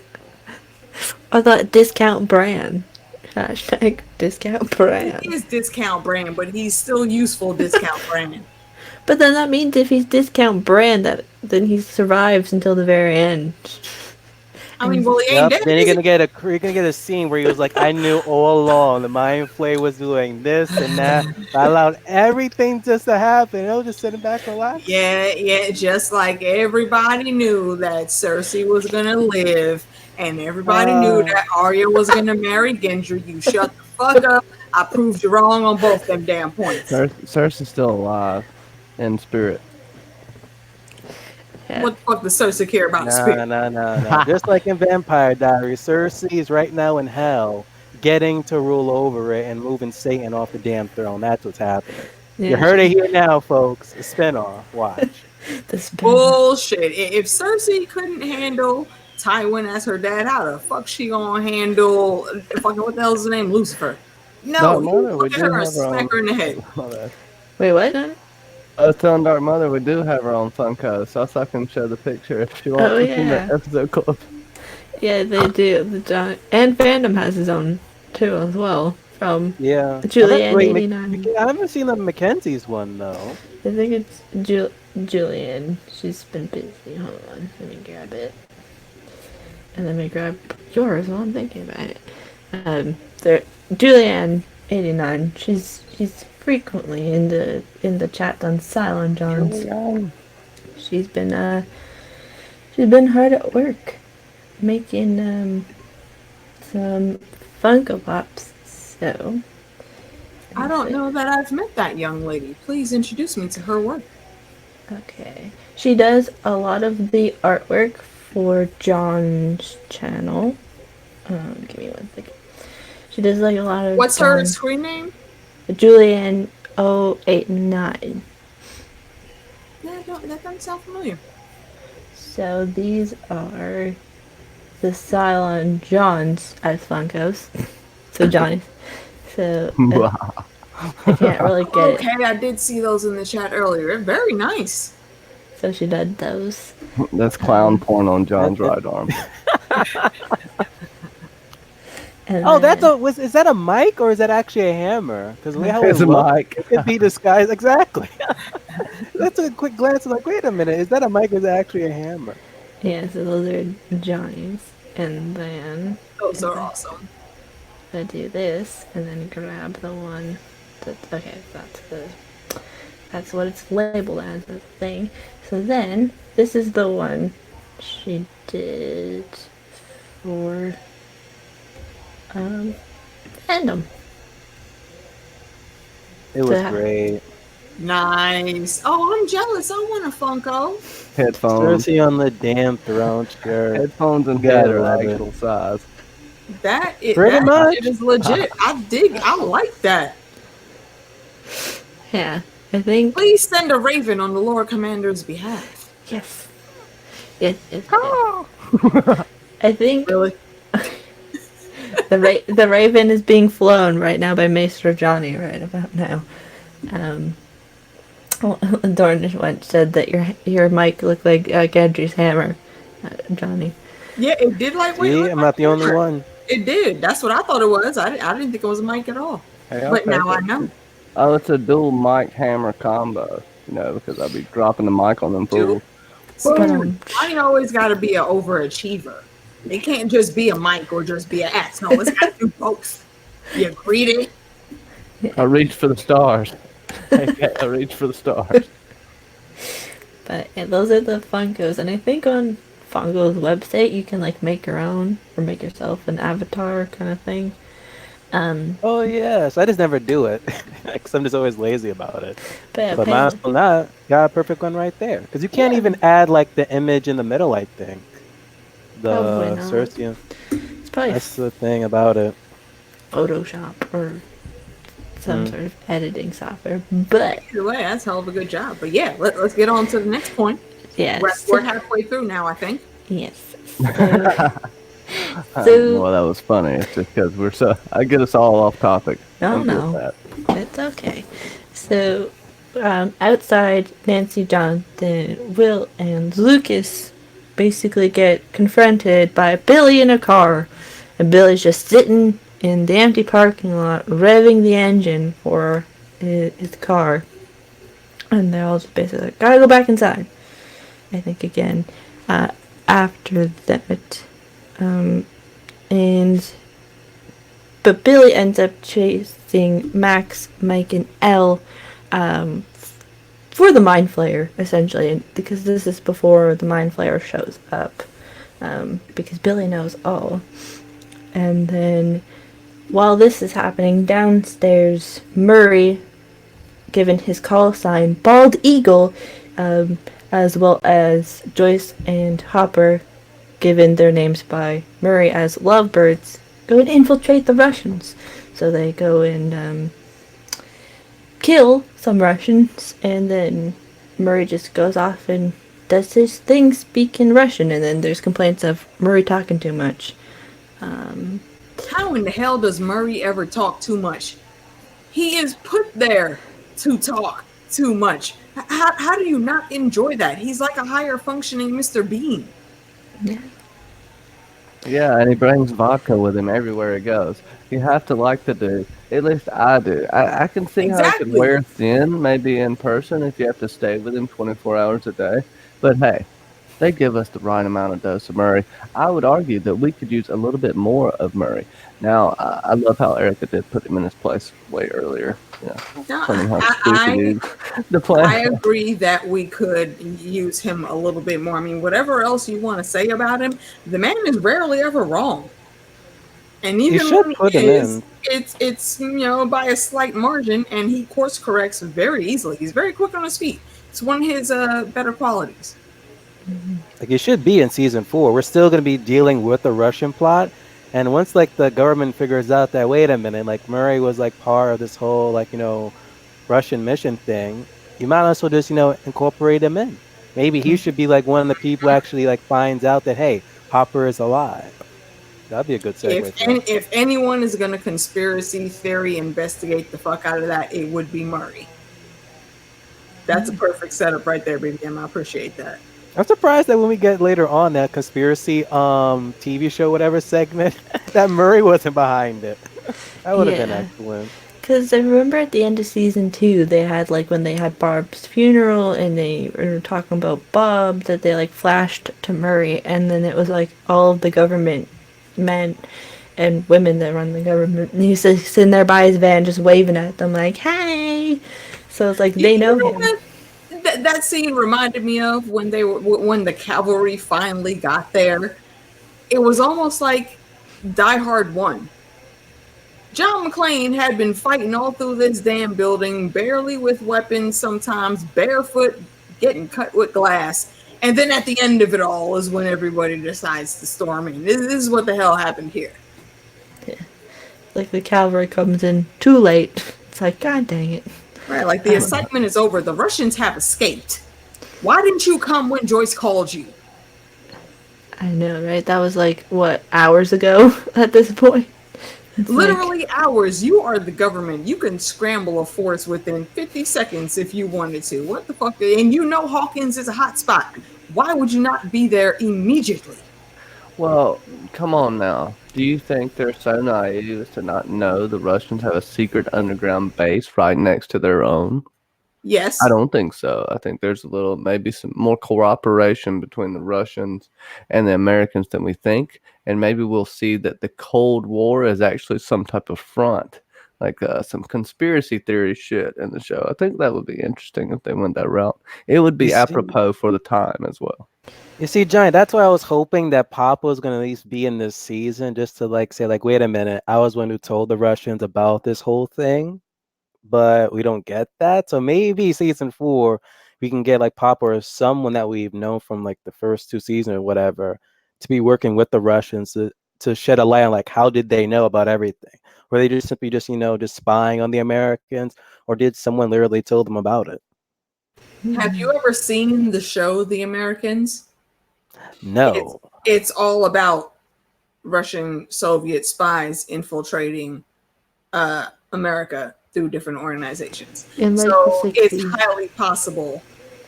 A: I thought discount brand. Hashtag discount brand.
B: He is discount brand, but he's still useful discount brand.
A: But then that means if he's discount brand, then he survives until the very end.
B: I mean, well, he ain't dead.
D: Then you're gonna get a scene where he was like, I knew all along the Mind Flayer was doing this and that. I allowed everything just to happen. I was just sitting back and relaxing.
B: Yeah, just like everybody knew that Cersei was gonna live, and everybody knew that Arya was gonna marry Gendry. You shut the fuck up. I proved you wrong on both them damn points.
C: Cersei's still alive in spirit.
B: Yeah. What the fuck does Cersei care about spirit?
D: No. Just like in Vampire Diaries, Cersei is right now in hell, getting to rule over it and moving Satan off the damn throne. That's what's happening. Yeah. You heard it here now, folks. A spinoff. Watch.
A: This
B: Bullshit. If Cersei couldn't handle Tywin as her dad, how the fuck she gonna handle fucking what the hell's his name? Lucifer. No,
C: Dark
B: he
C: Mother,
B: would
C: we
B: look at
C: do
B: her and
C: have our
B: smack
C: own.
B: her in the head.
C: My bad.
A: Wait, what? Johnny?
C: I was telling Dark Mother we do have our own Funko, so I can show the picture if she wants
A: Oh,
C: to see the
A: yeah.
C: episode clip.
A: Yeah, they do. The John and Fandom has his own too as well from
D: Yeah.
A: Julianne 89.
D: I haven't seen the Mackenzie's one though.
A: I think it's Julianne. She's been busy. Hold on, let me grab it. And let me grab yours while I'm thinking about it. There, Julianne 89. She's frequently in the chat on Cylon Johns. She's been hard at work making some Funko Pops. So
B: I don't know that I've met that young lady. Please introduce me to her work.
A: okay, she does a lot of the artwork for John's channel. Give me 1 second. She does like a lot of.
B: What's her screen name?
A: Julianne 089.
B: Yeah, that doesn't sound familiar.
A: So these are the Cylon Johns as Funkos. So Johnny's. So I can't really get it.
B: Okay, I did see those in the chat earlier. Very nice.
A: So she did those.
C: That's clown porn on John's right arm.
A: And
D: Oh,
A: then-
D: is that a mic or is that actually a hammer? Because how
C: It's
D: it
C: a
D: looks,
C: mic.
D: it could be disguised exactly. That's a quick glance. I'm like, wait a minute, is that a mic or is that actually a hammer?
A: Yeah, so those are Johnny's. And then
B: Those are awesome.
A: I do this and then grab the one that's what it's labeled as, a thing. So then this is the one she did for Fandom.
D: It was
A: Yeah.
D: great.
B: Nice. Oh, I'm jealous. I want a Funko.
C: Headphones.
D: Cersei on the damn throne chair.
C: Headphones and
D: Gotta
C: head are
D: love it.
C: actual size.
D: Pretty much.
B: It is legit. I like that.
A: Yeah, I think
B: Please send a raven on the Lord Commander's behalf.
A: yes. Yes. I think
B: Really?
A: the Raven is being flown right now by Maester Johnny right about now. Dornish once said that your mic looked like Gendry's hammer, Johnny.
B: Yeah, it did like.
D: See, I'm not the only one.
B: It did. That's what I thought it was. I didn't think it was a mic at all.
C: Hey,
B: But
C: okay.
B: now I know.
C: Oh, it's a dual mic hammer combo. Because I'll be dropping the mic on them fools.
B: Boom. I always got to be an overachiever. It can't just be a mic or just be an axe. No, it's got to do both. You greedy.
C: I reach for the stars. I reach for the stars.
A: But yeah, those are the Funkos, and I think on Funko's website you can like make your own or make yourself an avatar kind of thing.
D: Oh yes, I just never do it because I'm just always lazy about it.
A: But
D: But last but not, got a perfect one right there. Because you can't even add like the image in the middle. I think
A: Probably
D: the
A: not.
D: Cersei.
A: it's probably
D: That's the thing about it.
A: Photoshop or some sort of editing software. But
B: Either way, that's a hell of a good job. But yeah, let's get on to the next point.
A: yes,
B: We're halfway through now, I think.
A: yes. So,
C: Well, that was funny. It's just because I get us all off topic.
A: No,
C: I'm good
A: no.
C: with that.
A: it's okay. So, outside, Nancy, Jonathan, Will, and Lucas basically get confronted by Billy in a car, and Billy's just sitting in the empty parking lot, revving the engine for his car, and they're all just basically like, gotta go back inside. I think again, after that, but Billy ends up chasing Max, Mike, and Elle, for the Mind Flayer, essentially, and because this is before the Mind Flayer shows up, because Billy knows all. And then, while this is happening, downstairs, Murray, given his call sign, Bald Eagle, as well as Joyce and Hopper, given their names by Murray as Lovebirds, go and infiltrate the Russians. So they go and kill some Russians, and then Murray just goes off and does his thing, speak in Russian, and then there's complaints of Murray talking too much.
B: How in the hell does Murray ever talk too much? He is put there to talk too much. How do you not enjoy that? He's like a higher functioning Mr. Bean.
A: Yeah.
C: Yeah, and he brings vodka with him everywhere he goes. You have to like the dude. At least I do. I can see how he could
B: Exactly.
C: wear thin, maybe in person, if you have to stay with him 24 hours a day. But hey, they give us the right amount of dose of Murray. I would argue that we could use a little bit more of Murray. Now, I love how Erica did put him in his place way earlier. Yeah,
B: No,
C: telling him how stupid he is to play.
B: I agree that we could use him a little bit more. I mean, whatever else you want to say about him, the man is rarely ever wrong. And
D: You
B: even
D: should
B: when
D: put
B: he
D: him
B: is,
D: in.
B: it's by a slight margin, and he course corrects very easily. He's very quick on his feet. It's one of his better qualities.
D: Like, it should be in season 4. We're still going to be dealing with the Russian plot. And once, like, the government figures out that, wait a minute, like, Murray was, like, part of this whole, like, Russian mission thing, you might as well just, incorporate him in. Maybe he should be, like, one of the people who actually, like, finds out that, hey, Hopper is alive. That'd be a good segue for him.
B: If anyone is going to conspiracy theory investigate the fuck out of that, it would be Murray. That's a perfect setup right there, baby M. I appreciate that.
D: I'm surprised that when we get later on that conspiracy TV show, whatever segment, that Murray wasn't behind it. That would have been excellent.
A: Because I remember at the end of season 2, they had, like, when they had Barb's funeral and they were talking about Bob, that they, like, flashed to Murray, and then it was, like, all of the government men and women that run the government. And he's just sitting there by his van just waving at them, like, hey! So it's like, they know him.
B: That scene reminded me of when the cavalry finally got there. It was almost like Die Hard 1. John McClane had been fighting all through this damn building, barely with weapons, sometimes barefoot, getting cut with glass. And then at the end of it all is when everybody decides to storm in. This is what the hell happened here.
A: Yeah. Like, the cavalry comes in too late. It's like, god dang it.
B: Right, like the excitement is over. The Russians have escaped. Why didn't you come when Joyce called you?
A: I know, right? That was like, what, hours ago at this point? It's
B: Literally hours. You are the government. You can scramble a force within 50 seconds if you wanted to. What the fuck? And you know Hawkins is a hot spot. Why would you not be there immediately?
C: Well, come on now. Do you think they're so naive as to not know the Russians have a secret underground base right next to their own?
B: Yes.
C: I don't think so. I think there's maybe some more cooperation between the Russians and the Americans than we think. And maybe we'll see that the Cold War is actually some type of front, like some conspiracy theory shit in the show. I think that would be interesting if they went that route. It would be apropos for the time as well.
D: You see, Johnny, that's why I was hoping that Papa was going to at least be in this season, just to like say, like, wait a minute, I was one who told the Russians about this whole thing, but we don't get that. So maybe season 4, we can get like Papa or someone that we've known from like the first 2 seasons or whatever to be working with the Russians to shed a light on like how did they know about everything? Were they just simply just just spying on the Americans, or did someone literally tell them about it?
B: Have you ever seen the show The Americans?
D: No.
B: It's all about Russian Soviet spies infiltrating America through different organizations.
A: In like
B: So
A: the
B: it's
A: 60s.
B: highly possible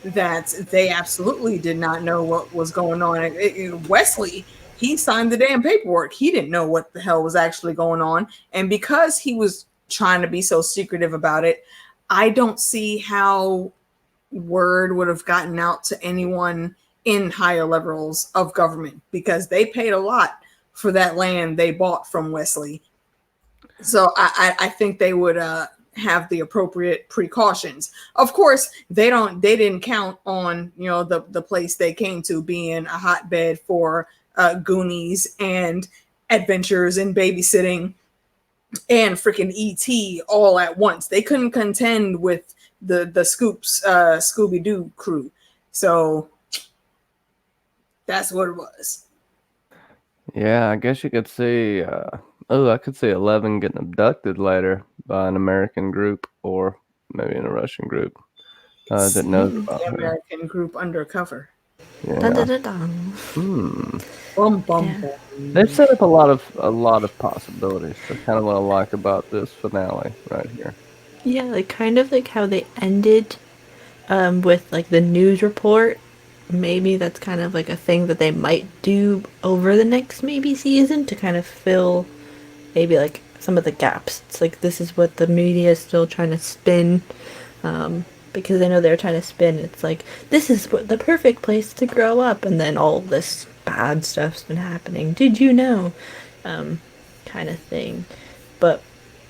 B: that they absolutely did not know what was going on. Wesley, he signed the damn paperwork. He didn't know what the hell was actually going on. And because he was trying to be so secretive about it, I don't see how word would have gotten out to anyone in higher levels of government, because they paid a lot for that land they bought from Wesley. So I think they would have the appropriate precautions. Of course, they didn't count on the place they came to being a hotbed for Goonies and adventures and babysitting and freaking ET all at once. They couldn't contend with the Scoops Scooby-Doo crew. So that's what it was.
C: Yeah, I guess you could see. I could see 11 getting abducted later by an American group or maybe in a Russian group.
B: It's
C: that knows
B: the
C: about her.
B: American group Undercover.
A: Dun, dun,
C: Yeah.
A: dun, dun.
C: Hmm.
B: Bum bum
A: Yeah.
C: They've
B: bum.
C: set up a lot of possibilities. That's kind of what I like about this finale right here.
A: Yeah, like kind of like how they ended with like the news report. Maybe that's kind of like a thing that they might do over the next maybe season to kind of fill maybe like some of the gaps. It's like this is what the media is still trying to spin, because I know they're trying to spin. It's like this is what the perfect place to grow up, and then all this bad stuff's been happening. Did you know? Kind of thing. But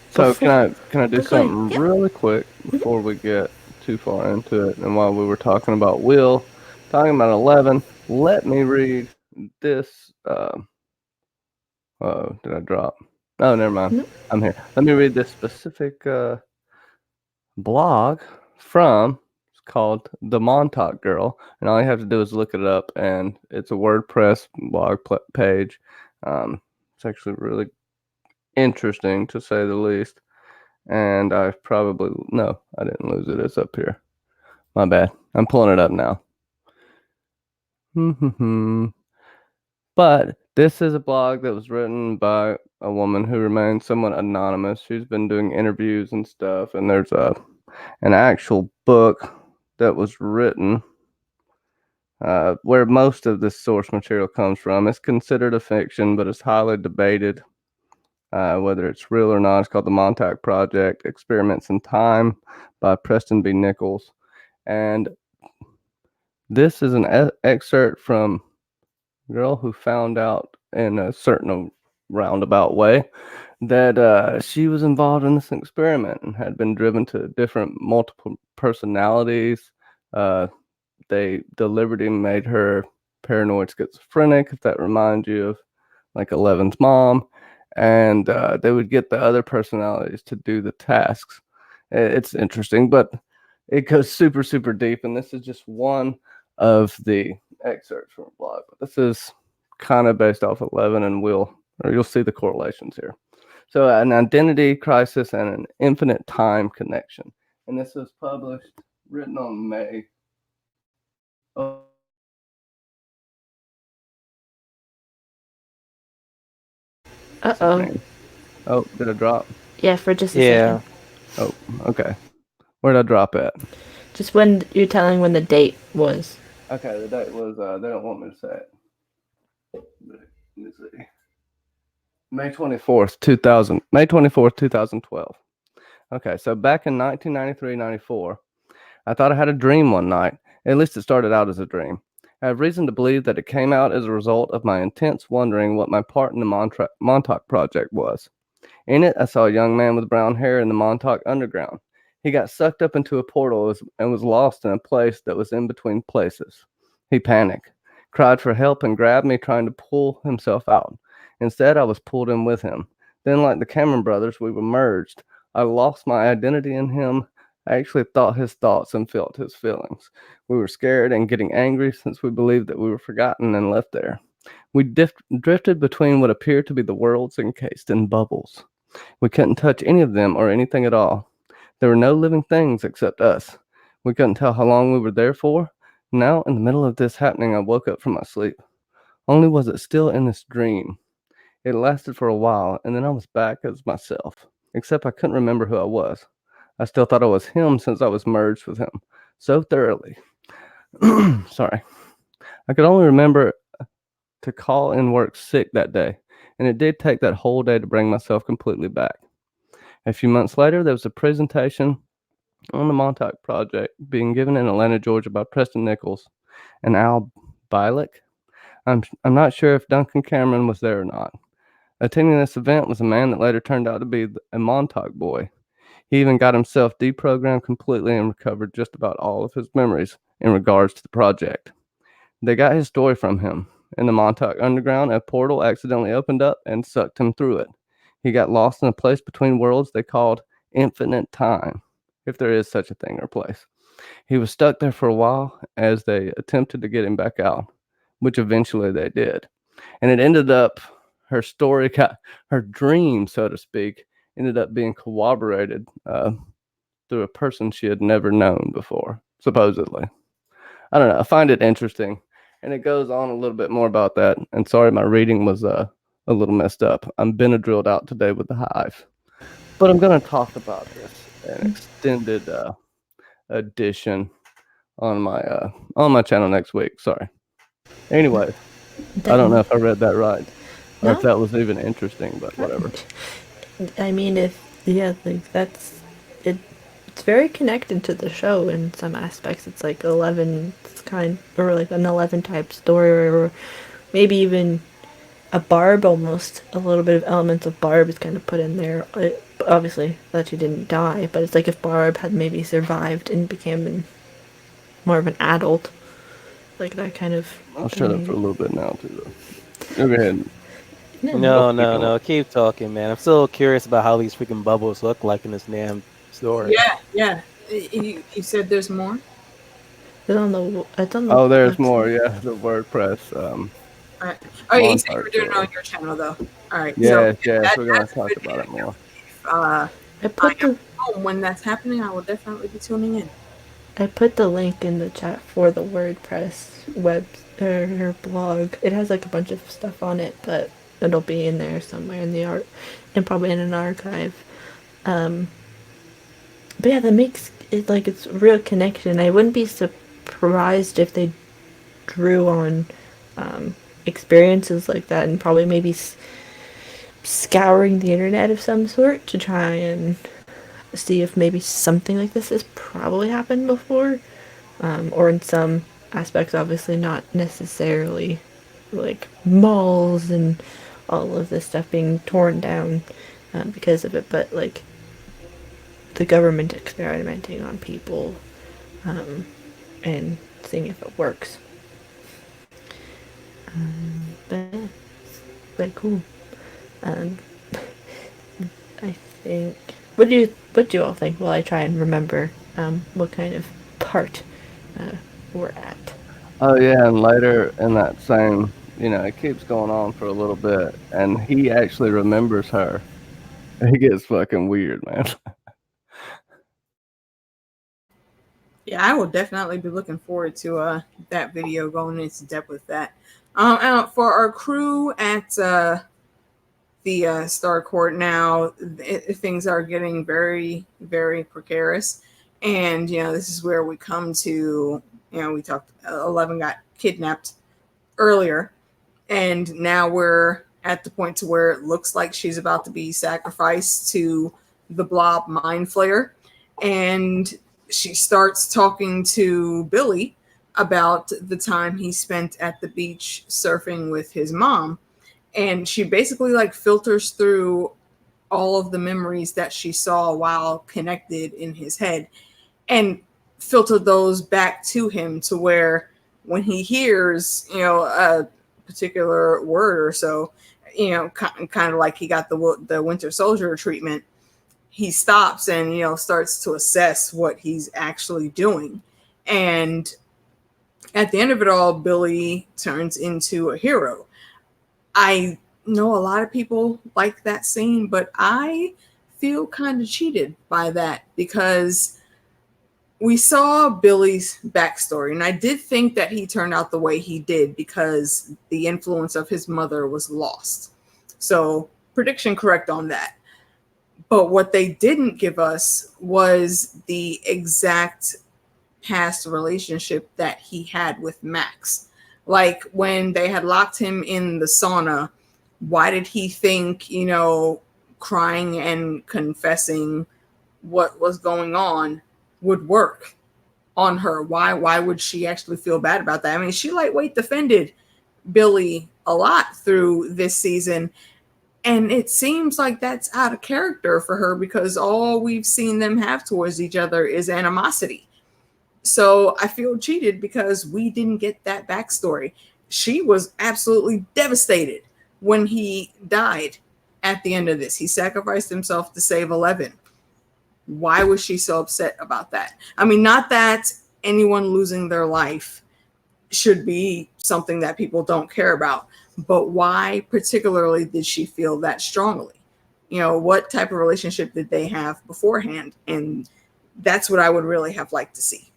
C: So
A: before,
C: can I do
A: but go ahead.
C: something
A: Yep.
C: really quick before we get too far into it? And while we were talking about Will, talking about 11, let me read this. Oh, did I drop? Oh, never mind.
A: Nope.
C: I'm here. Let me read this specific blog from. It's called The Montauk Girl, and all you have to do is look it up, and it's a WordPress blog page. It's actually really interesting to say the least. And I probably no, I didn't lose it. It's up here. My bad. I'm pulling it up now. But this is a blog that was written by a woman who remains somewhat anonymous. She's been doing interviews and stuff, and there's an actual book that was written where most of this source material comes from. It's considered a fiction, but it's highly debated whether it's real or not. It's called The Montauk Project: Experiments in Time by Preston B. Nichols. And this is an excerpt from a girl who found out in a certain roundabout way that she was involved in this experiment and had been driven to different multiple personalities. Uh, they deliberately made her paranoid schizophrenic, if that reminds you of like Eleven's mom. And they would get the other personalities to do the tasks. It's interesting, but it goes super, super deep. And this is just one of the excerpts from a blog. But this is kind of based off 11, and you'll see the correlations here. So, an identity crisis and an infinite time connection. And this was written on May.
A: Uh-oh.
C: Oh, did I drop?
A: Yeah, for just a second.
D: Yeah.
C: Oh, okay. Where did I drop at?
A: Just when you're telling when the date was.
C: Okay, the date was, they don't want me to say it. Let me see. May 24th, 2012. Okay, so back in 1993-94, I thought I had a dream one night. At least it started out as a dream. I have reason to believe that it came out as a result of my intense wondering what my part in the Montauk Project was. In it, I saw a young man with brown hair in the Montauk Underground. He got sucked up into a portal and was lost in a place that was in between places. He panicked, cried for help, and grabbed me, trying to pull himself out. Instead, I was pulled in with him. Then, like the Cameron brothers, we were merged. I lost my identity in him. I actually thought his thoughts and felt his feelings. We were scared and getting angry since we believed that we were forgotten and left there. We drifted between what appeared to be the worlds encased in bubbles. We couldn't touch any of them or anything at all. There were no living things except us. We couldn't tell how long we were there for. Now, in the middle of this happening, I woke up from my sleep. Only was it still in this dream. It lasted for a while, and then I was back as myself, except I couldn't remember who I was. I still thought I was him since I was merged with him so thoroughly. Sorry. I could only remember to call in work sick that day, and it did take that whole day to bring myself completely back. A few months later, there was a presentation on the Montauk Project being given in Atlanta, Georgia by Preston Nichols and Al Bielek. I'm not sure if Duncan Cameron was there or not. Attending this event was a man that later turned out to be a Montauk boy. He even got himself deprogrammed completely and recovered just about all of his memories in regards to the project. They got his story from him. In the Montauk Underground, a portal accidentally opened up and sucked him through it. He got lost in a place between worlds they called infinite time, if there is such a thing or place. He was stuck there for a while as they attempted to get him back out, which eventually they did. And it ended up, her dream, so to speak, ended up being corroborated through a person she had never known before. supposedly. I don't know. I find it interesting, and it goes on a little bit more about that. And sorry, my reading was a little messed up. I'm Benadrylled out today with the hive, but I'm going to talk about this an extended edition on my channel next week. Sorry. Anyway, I don't know if I read that right or if that was even interesting, but whatever.
A: I mean, like that's it. It's very connected to the show in some aspects. It's like 11, it's kind or like an 11 type story, or maybe even a Barb almost. A little bit of elements of Barb is kind of put in there. Obviously, that she didn't die, but it's like if Barb had maybe survived and became more of an adult, like that kind of.
C: I'll shut up for a little bit now, too. Go ahead.
D: No. Keep talking, man. I'm still curious about how these freaking bubbles look like in this damn story.
B: Yeah. You said there's more?
A: It's on the.
C: Oh, there's more. Yeah, the WordPress.
B: All right. Oh, you said you were doing it on your channel, though. All right.
C: Yeah, we're gonna talk about it more.
B: I put the when that's happening, I will definitely be tuning in.
A: I put the link in the chat for the WordPress web or blog. It has like a bunch of stuff on it, but it'll be in there somewhere in the art and probably in an archive. But yeah, that makes it like it's a real connection. I wouldn't be surprised if they drew on experiences like that and probably maybe scouring the internet of some sort to try and see if maybe something like this has probably happened before, or in some aspects, obviously not necessarily like malls and all of this stuff being torn down because of it, but like the government experimenting on people and seeing if it works. But it's very cool. I think. What do you all think? While I try and remember what kind of part we're at.
C: Oh yeah, and later in that same, it keeps going on for a little bit, and he actually remembers her. He gets fucking weird, man.
B: Yeah, I will definitely be looking forward to that video going into depth with that. For our crew at the Starcourt now, things are getting very, very precarious. And, this is where we come to, we talked, 11 got kidnapped earlier. And now we're at the point to where it looks like she's about to be sacrificed to the Blob Mind Flayer. And she starts talking to Billy about the time he spent at the beach surfing with his mom. And she basically filters through all of the memories that she saw while connected in his head and filtered those back to him to where when he hears, a particular word or so, kind of like he got the Winter Soldier treatment, he stops and, starts to assess what he's actually doing. And at the end of it all, Billy turns into a hero. I know a lot of people like that scene, but I feel kind of cheated by that because we saw Billy's backstory, and I did think that he turned out the way he did because the influence of his mother was lost. So, prediction correct on that. But what they didn't give us was the exact past relationship that he had with Max. Like when they had locked him in the sauna, why did he think, crying and confessing what was going on would work on her? Why would she actually feel bad about that? I mean, she lightweight defended Billy a lot through this season. And it seems like that's out of character for her because all we've seen them have towards each other is animosity. So I feel cheated because we didn't get that backstory. She was absolutely devastated when he died at the end of this. He sacrificed himself to save 11. Why was she so upset about that? I mean, not that anyone losing their life should be something that people don't care about, but why particularly did she feel that strongly? What type of relationship did they have beforehand? And that's what I would really have liked to see.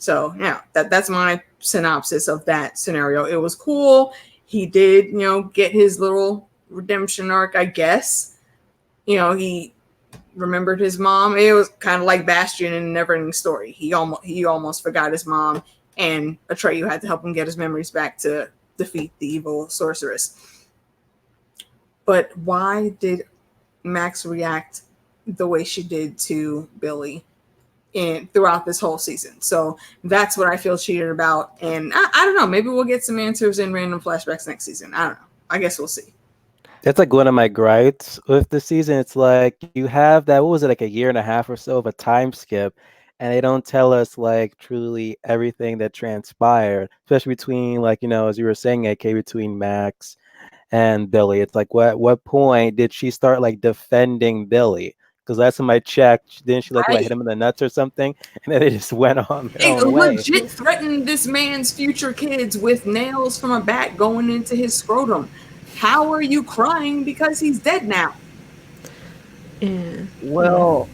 B: So yeah, that's my synopsis of that scenario. It was cool. He did, get his little redemption arc, I guess. He remembered his mom. It was kind of like Bastion in Neverending Story. He almost forgot his mom, and Atreyu had to help him get his memories back to defeat the evil sorceress. But why did Max react the way she did to Billy throughout this whole season? So that's what I feel cheated about. And I don't know. Maybe we'll get some answers in random flashbacks next season. I don't know. I guess we'll see.
D: That's like one of my gripes with the season. It's like you have that, what was it, like a year and a half or so of a time skip, and they don't tell us like truly everything that transpired, especially between, like, as you were saying, AK, between Max and Billy. It's like, what point did she start like defending Billy? Because last time I checked, didn't she like what, hit him in the nuts or something? And then they just went on their
B: It
D: own way.
B: legit threatened this man's future kids with nails from a bat going into his scrotum. How are you crying because he's dead now?
A: Yeah.
C: Well,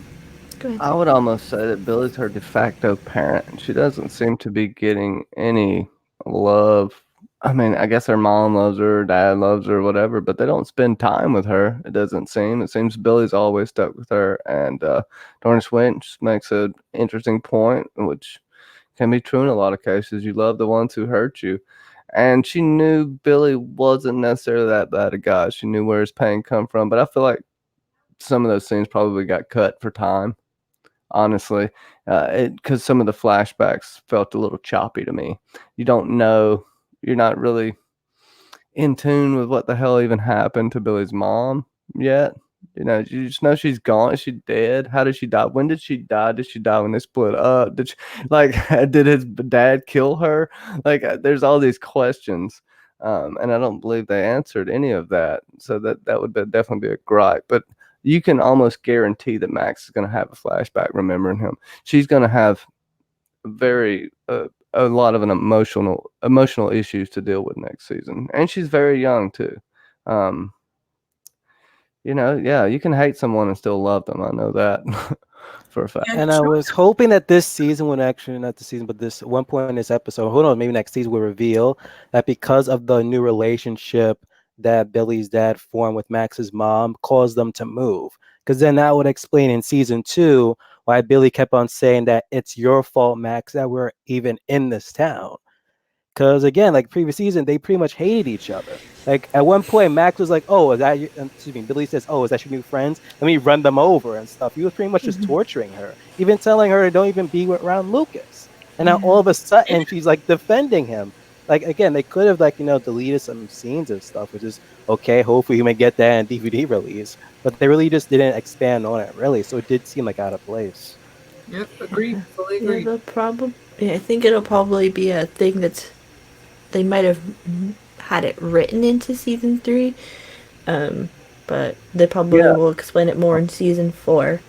A: Go ahead.
C: I would almost say that Billy's her de facto parent. She doesn't seem to be getting any love. I mean, I guess her mom loves her, dad loves her, whatever, but they don't spend time with her. It doesn't seem. It seems Billy's always stuck with her. And Dornish Winch makes an interesting point, which can be true in a lot of cases. You love the ones who hurt you. And she knew Billy wasn't necessarily that bad a guy. She knew where his pain come from. But I feel like some of those scenes probably got cut for time, honestly, because some of the flashbacks felt a little choppy to me. You don't know. You're not really in tune with what the hell even happened to Billy's mom yet. You just know she's gone. Is she dead? How did she die? When did she die? Did she die when they split up? Did she, like, did his dad kill her? Like, there's all these questions, and I don't believe they answered any of that. So that would definitely be a gripe. But you can almost guarantee that Max is going to have a flashback remembering him. She's going to have a lot of an emotional issues to deal with next season, and she's very young too. Yeah, you can hate someone and still love them. I know that for a fact.
D: And I was hoping that this season would actually, not the season, but this one point in this episode, hold on, maybe next season will reveal that because of the new relationship that Billy's dad formed with Max's mom caused them to move. Because then that would explain in season 2 why Billy kept on saying that it's your fault, Max, that we're even in this town. Because again, like previous season, they pretty much hated each other. Like at one point, Max was like, "Oh, is that you?" Excuse me. Billy says, "Oh, is that your new friends? Let me run them over and stuff." He was pretty much just torturing her, even telling her to don't even be around Lucas. And now all of a sudden, she's like defending him. Like again, they could have deleted some scenes and stuff, which is okay. Hopefully, you may get that in DVD release. But they really just didn't expand on it, really. So it did seem like out of place.
B: Yep, agreed. Fully agreed.
A: I think it'll probably be a thing they might have had it written into season 3, but they probably will explain it more in season 4,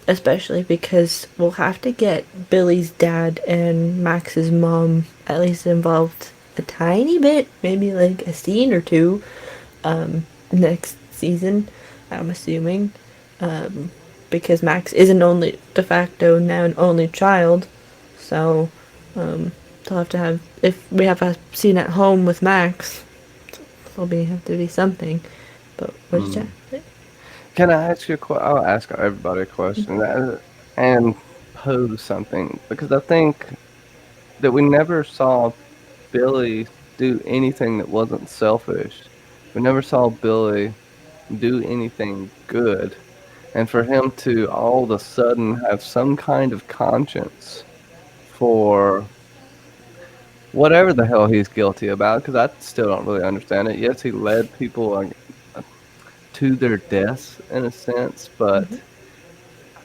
A: especially because we'll have to get Billy's dad and Max's mom at least involved a tiny bit, maybe like a scene or two, next season, I'm assuming, because Max is de facto now an only child, so they'll have to have, if we have a scene at home with Max, it'll have to be something. But what's that?
C: Can I ask you a question? I'll ask everybody a question and pose something, because I think that we never saw Billy do anything that wasn't selfish. We never saw Billy do anything good. And for him to all of a sudden have some kind of conscience for whatever the hell he's guilty about, because I still don't really understand it. Yes, he led people to their deaths in a sense, but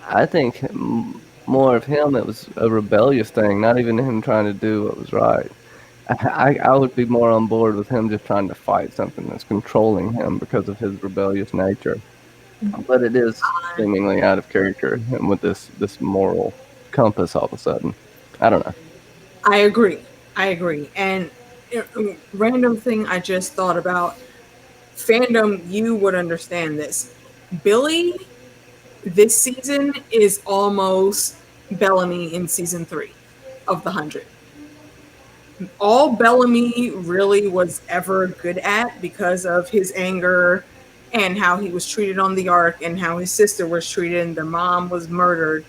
C: I think more of him, it was a rebellious thing, not even him trying to do what was right. I would be more on board with him just trying to fight something that's controlling him because of his rebellious nature. But it is seemingly out of character, and with this moral compass all of a sudden. I don't know.
B: I agree. And random thing I just thought about, Fandom, you would understand this. Billy this season is almost Bellamy in season 3. of the 100. All Bellamy really was ever good at, because of his anger and how he was treated on the Ark and how his sister was treated and their mom was murdered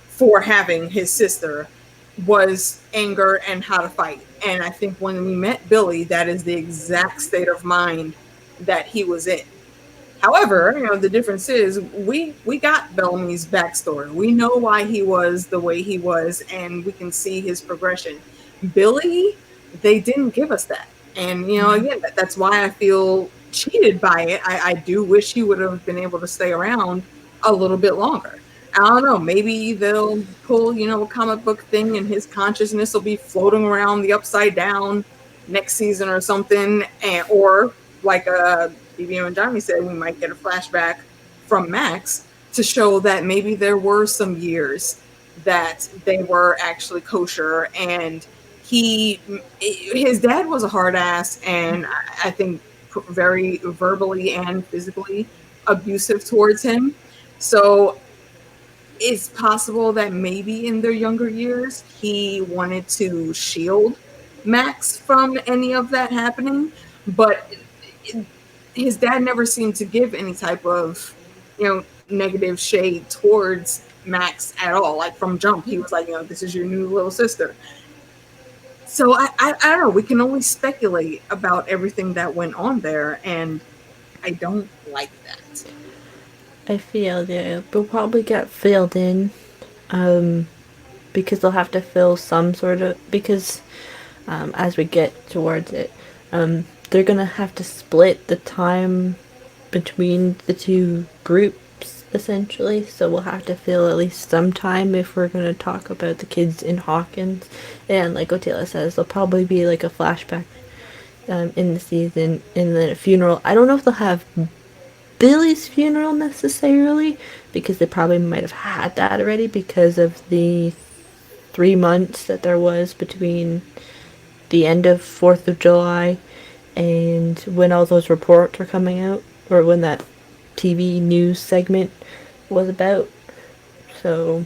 B: for having his sister, was anger and how to fight. And I think when we met Billy, that is the exact state of mind that he was in. However, the difference is we got Bellamy's backstory. We know why he was the way he was, and we can see his progression. Billy, they didn't give us that. And, again, that's why I feel cheated by it. I do wish he would have been able to stay around a little bit longer. I don't know. Maybe they'll pull, a comic book thing and his consciousness will be floating around the Upside Down next season or something. Or like BBM and Johnny said, we might get a flashback from Max to show that maybe there were some years that they were actually kosher, and his dad was a hard ass, and I think very verbally and physically abusive towards him. So it's possible that maybe in their younger years he wanted to shield Max from any of that happening, but his dad never seemed to give any type of negative shade towards Max at all. Like from jump, he was like, this is your new little sister. So I don't know. We can only speculate about everything that went on there, and I don't like that.
A: I feel they'll probably get filled in, because they'll have to fill some sort of, because as we get towards it, they're gonna have to split the time between the two groups essentially. So we'll have to fill at least some time if we're gonna talk about the kids in Hawkins. And like Otila says, there'll probably be like a flashback in the season, and then a funeral. I don't know if they'll have Billy's funeral necessarily, because they probably might have had that already because of the 3 months that there was between the end of 4th of July and when all those reports were coming out, or when that TV news segment was about. So,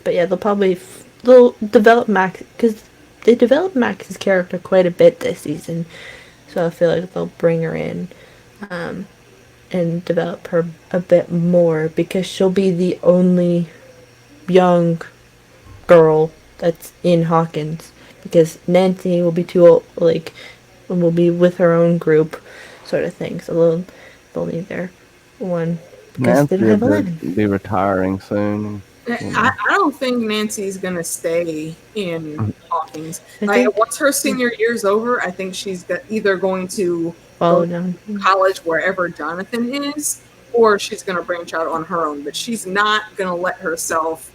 A: but yeah, they'll develop Max, because they developed Max's character quite a bit this season. So I feel like they'll bring her in and develop her a bit more, because she'll be the only young girl that's in Hawkins, because Nancy will be too old, will be with her own group sort of thing. So they'll need their one, because
C: Nancy
A: they don't have
C: will
A: 11.
C: be retiring soon.
B: I don't think Nancy's gonna stay in Hawkins.
A: I think
B: Once her senior year's over, I think she's either going to
A: follow
B: go
A: down.
B: to college wherever Jonathan is, or she's gonna branch out on her own. But she's not gonna let herself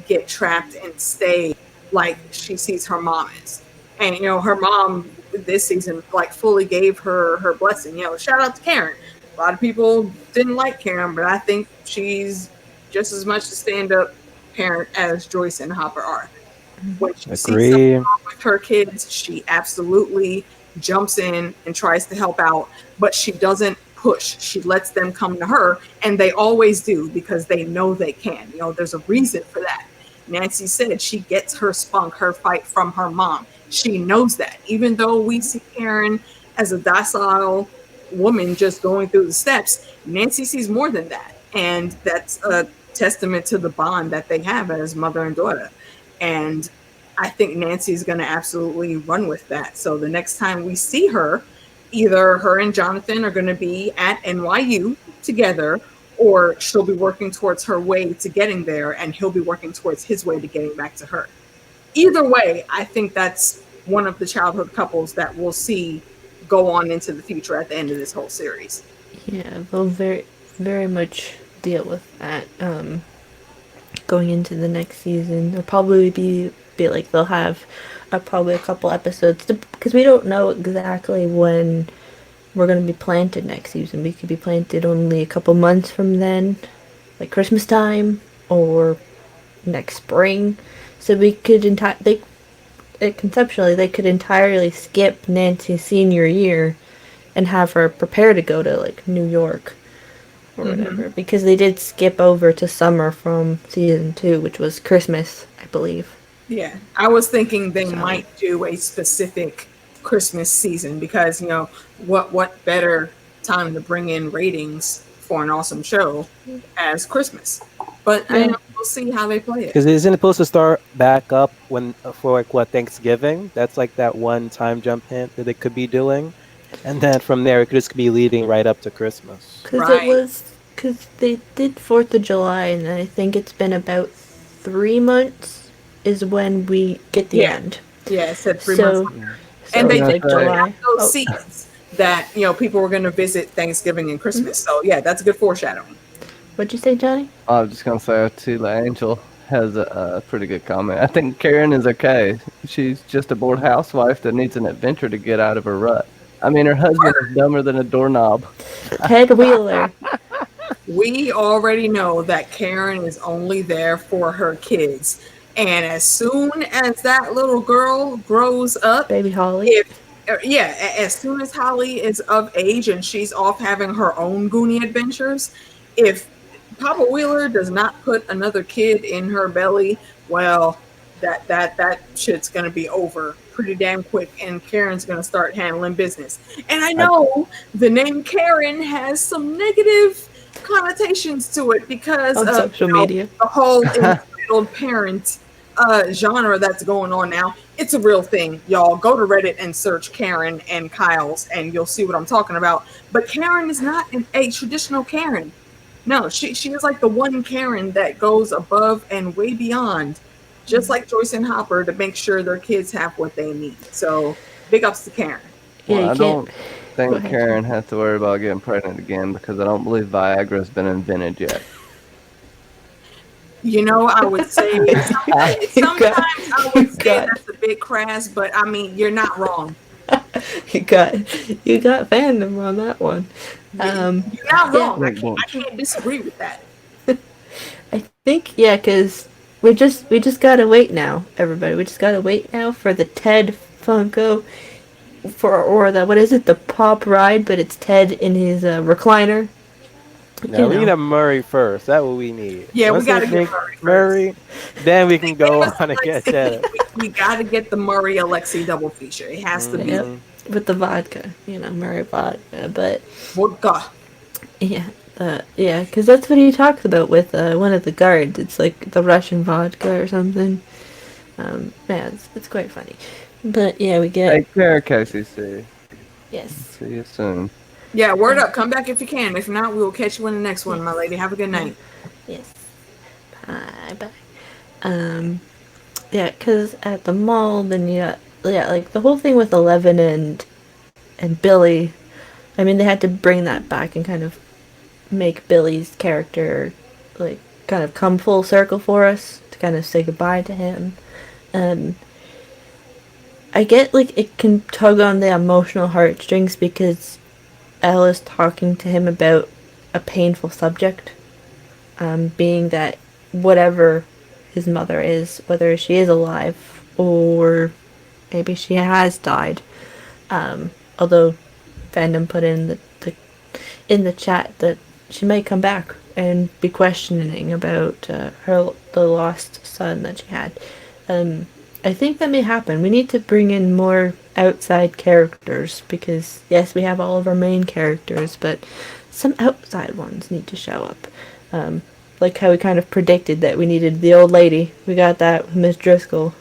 B: get trapped and stay like she sees her mom is. And her mom this season fully gave her blessing. Shout out to Karen. A lot of people didn't like Karen, but I think she's just as much a stand-up parent as Joyce and Hopper are. When she sees something wrong with her kids, she absolutely jumps in and tries to help out, but she doesn't push. She lets them come to her, and they always do, because they know they can. There's a reason for that. Nancy said she gets her spunk, her fight from her mom. She knows that. Even though we see Karen as a docile woman just going through the steps, Nancy sees more than that. And that's a testament to the bond that they have as mother and daughter. And I think Nancy's going to absolutely run with that. So the next time we see her, either her and Jonathan are going to be at NYU together, or she'll be working towards her way to getting there, and he'll be working towards his way to getting back to her. Either way, I think that's one of the childhood couples that we'll see go on into the future at the end of this whole series.
A: Yeah, they'll very, very much deal with that going into the next season. They'll probably be like, they'll have probably a couple episodes, because we don't know exactly when we're going to be planted next season. We could be planted only a couple months from then, like Christmas time, or next spring. So we could conceptually, they could entirely skip Nancy's senior year and have her prepare to go to New York or whatever, because they did skip over to summer from season 2, which was Christmas, I believe.
B: Yeah, I was thinking they
A: So
B: might do a specific Christmas season because what better time to bring in ratings for an awesome show as Christmas? But
A: yeah,
B: we'll see how they play it.
D: Because isn't it supposed to start back up when for like what Thanksgiving? That's like that one time jump hint that they could be doing, and then from there it could just be leading right up to Christmas.
B: Right?
A: because they did 4th of July, and I think it's been about 3 months is when we get the
B: Yeah,
A: end.
B: yeah. It said 3 months,
A: So
C: Yeah. I
B: and
A: so
C: was
B: they
A: it's
C: gonna
B: did
A: like
B: put
C: say,
B: out
A: July.
B: those
A: Oh,
B: seeds that people were going to visit Thanksgiving and Christmas. So yeah, that's good foreshadowing.
A: what'd you say, Johnny?
C: I was just gonna say, Tila Angel has a pretty good comment. I think Karen is okay. She's just a bored housewife that needs an adventure to get out of her rut. I mean, her husband is dumber than a doorknob.
A: Ted Wheeler.
B: We already know that Karen is only there for her kids. And as soon as that little girl grows up,
A: Baby Holly.
B: if yeah, as soon as Holly is of age and she's off having her own Goonie adventures, if Papa Wheeler does not put another kid in her belly, well, that shit's gonna be over pretty damn quick, and Karen's gonna start handling business. And I
C: I,
B: know the name Karen has some negative connotations to it because
A: On
B: of
A: social media.
B: the whole entitled parent genre that's going on now. It's a real thing, y'all. Go to Reddit and search Karen and Kyle's, and you'll see what I'm talking about. But Karen is not a traditional Karen. No, she is like the one Karen that goes above and way beyond, just like Joyce and Hopper, to make sure their kids have what they need. So big ups to Karen.
A: Yeah,
C: well,
A: you
C: I
A: can't.
C: don't
A: Go
C: think
A: ahead,
C: Karen has to worry about getting pregnant again because I don't believe Viagra's been invented yet.
B: I would say
A: You got,
B: sometimes I
A: you
B: would say
A: got,
B: that's a bit crass, but I mean you're not wrong.
A: you got, you got fandom on that one.
B: You're not
A: Yeah,
B: wrong.
C: Look,
B: I can't disagree with that.
A: I think yeah, because we just gotta wait now, everybody. We just gotta wait now for the Ted Funko or the what is it, the pop ride, but it's Ted in his recliner.
D: Now
A: You
D: we need
A: know,
D: a Murray first. That's what we need.
B: Yeah, we
D: Once
B: got
D: they
B: to get
D: make
B: Murray first.
D: Murray, then we
B: They
D: can
B: gave
D: go
B: us
D: on and get
B: Alexi.
D: Cheddar.
B: We got to get the Murray Alexi double feature. It has to be
A: yep,
D: Hmm
A: with the vodka, Murray vodka, but
B: vodka.
A: yeah, yeah, because that's what he talks about with one of the guards. It's like the Russian vodka or something. Yeah, it's quite funny. But yeah, we get
C: take care, KCC.
A: yes,
C: See you soon.
B: Yeah, word up. Come back if you can. If not, we will catch you in the next one, my lady. Have a good night.
A: yes. Bye bye. Um, yeah, because at the mall, then yeah, like the whole thing with Eleven and Billy. I mean, they had to bring that back and kind of make Billy's character like kind of come full circle for us to kind of say goodbye to him. And I get like it can tug on the emotional heartstrings because Ella's talking to him about a painful subject, being that whatever his mother is, whether she is alive or maybe she has died. Although Fandom put in the chat that she may come back and be questioning about the lost son that she had. I think that may happen. We need to bring in more outside characters because yes, we have all of our main characters, but some outside ones need to show up. Like how we kind of predicted that we needed the old lady. We got that with Miss Driscoll.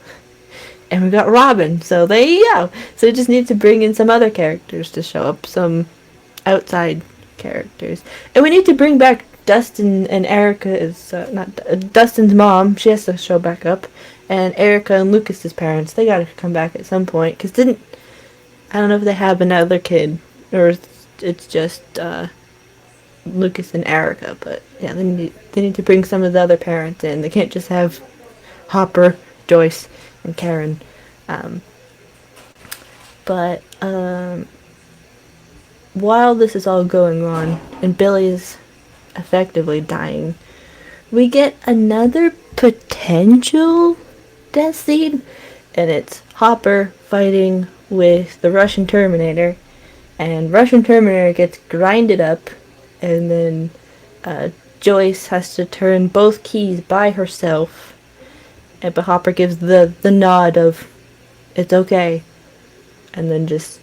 A: And we got Robin, so there you go. So we just need to bring in some other characters to show up, some outside characters. And we need to bring back Dustin and Erica's, not Dustin's mom, she has to show back up. And Erica and Lucas's parents, they gotta come back at some point. Because I don't know if they have another kid, or it's just Lucas and Erica, but yeah, they need to bring some of the other parents in. They can't just have Hopper, Joyce, and Karen. But while this is all going on and Billy is effectively dying, we get another potential death scene, and it's Hopper fighting with the Russian Terminator, and Russian Terminator gets grinded up, and then Joyce has to turn both keys by herself, but Hopper gives the nod of, it's okay. And then just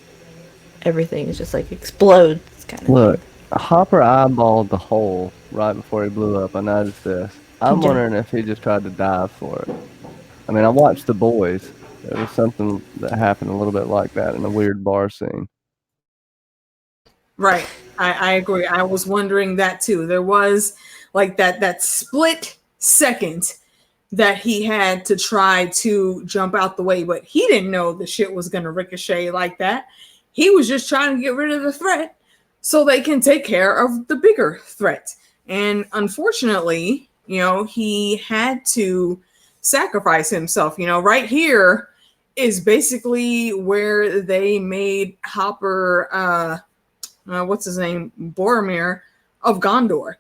A: everything is just like explodes kind of
C: Look,
A: thing.
C: Hopper eyeballed the hole right before he blew up. I noticed this. I'm
A: Yeah.
C: wondering if he just tried to dive for it. I mean, I watched The Boys. There was something that happened a little bit like that in a weird bar scene.
B: Right. I agree. I was wondering that too. There was like that split second that he had to try to jump out the way, but he didn't know the shit was going to ricochet like that. He was just trying to get rid of the threat so they can take care of the bigger threat. And unfortunately, he had to sacrifice himself. Right here is basically where they made Hopper, what's his name, Boromir of Gondor.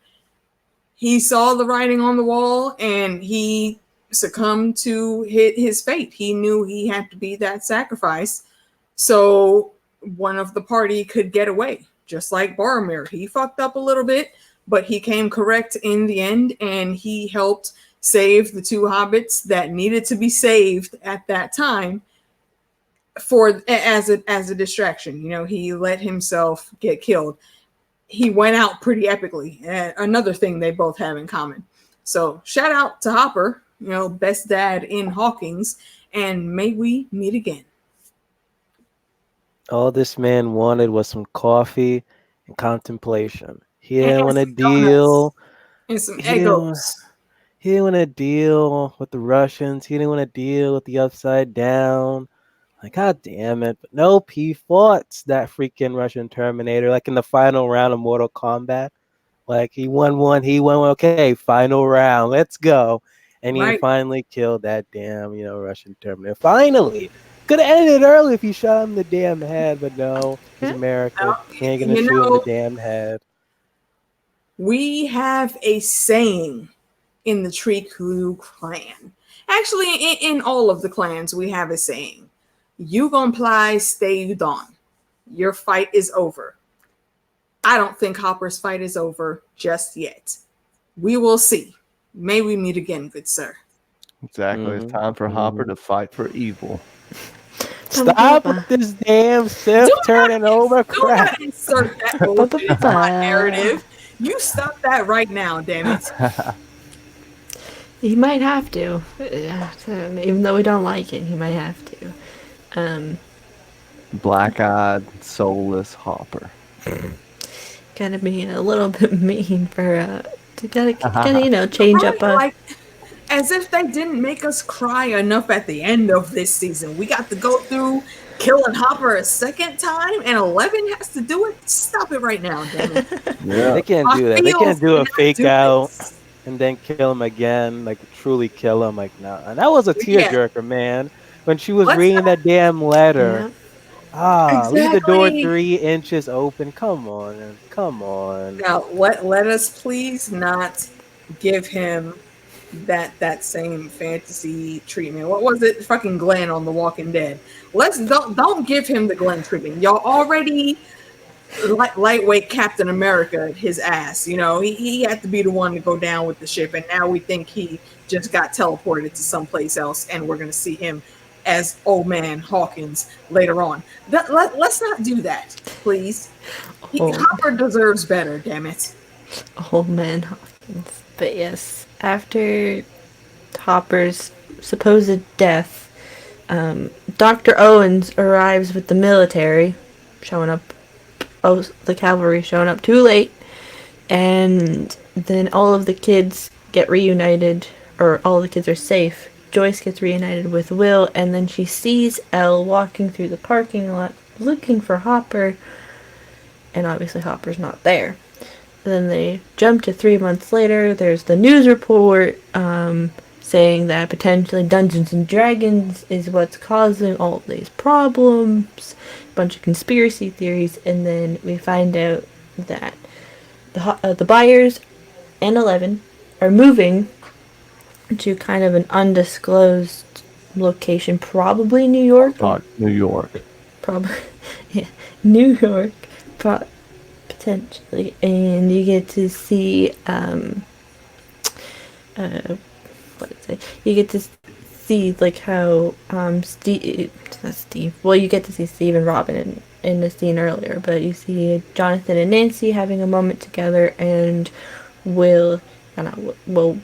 B: He saw the writing on the wall and he succumbed to his fate. He knew he had to be that sacrifice so one of the party could get away. Just like Boromir, he fucked up a little bit, but he came correct in the end, and he helped save the two hobbits that needed to be saved at that time as a distraction. He let himself get killed. He went out pretty epically. Another thing they both have in common. So shout out to Hopper, best dad in Hawkins, and may we meet again.
D: All this man wanted was some coffee and contemplation. He
B: And
D: didn't want to
B: some donuts
D: deal.
B: and some
D: He didn't.
B: Eggos.
D: He didn't want to deal with the Russians. He didn't want to deal with the Upside Down. Like, God damn it. But nope, he fought that freaking Russian Terminator, like in the final round of Mortal Kombat. Like, he won one. Okay, final round. Let's go. And he
B: Right.
D: finally killed that damn, Russian Terminator. Finally. Could have ended it early if he shot him in the damn head, but no. He's America. He ain't going to shoot him in the damn head.
B: We have a saying in the Triku clan. Actually, in all of the clans, we have a saying. You gon' ply, stay done. Your fight is over. I don't think Hopper's fight is over just yet. We will see. May we meet again, good sir.
C: Exactly. It's time for Hopper to fight for evil.
D: Stop with this damn Sith turning over crap.
B: Do not insert that bullshit into my narrative. You stop that right now, damn it.
A: He might have to. Even though we don't like it, he might have to.
C: Black-eyed, soulless Hopper.
A: Kind of being a little bit mean for to gotta change up.
B: Like, as if they didn't make us cry enough at the end of this season. We got to go through killing Hopper a second time, and 11 has to do it. Stop it right now, damn it.
C: Yeah.
D: They can't do that. They can't do a fake out and then kill him again, like truly kill him. Like, no. And that was a tearjerker, man. When she was reading that damn letter. Yeah. Leave the door 3 inches open. Come on.
B: Now, let us please not give him that same fantasy treatment. What was it? Fucking Glenn on The Walking Dead. Don't give him the Glenn treatment. Y'all already lightweight Captain America his ass. He had to be the one to go down with the ship, and now we think he just got teleported to someplace else, and we're gonna see him as old man Hawkins later on. Let's not do that, please. Hopper deserves better, damn it.
A: Old man Hawkins. But yes, after Hopper's supposed death, Dr. Owens arrives with the military, the cavalry showing up too late, and then all of the kids get reunited, or all the kids are safe. Joyce gets reunited with Will, and then she sees Elle walking through the parking lot looking for Hopper, and obviously Hopper's not there. Then they jump to 3 months later. There's the news report saying that potentially Dungeons and Dragons is what's causing all of these problems. A bunch of conspiracy theories, and then we find out that the Byers and 11 are moving to kind of an undisclosed location, probably New York.
C: New York.
A: Probably, yeah, New York. Potentially, and you get to see what is it? You get to see like how well, you get to see Steve and Robin in the scene earlier, but you see Jonathan and Nancy having a moment together, and Will Will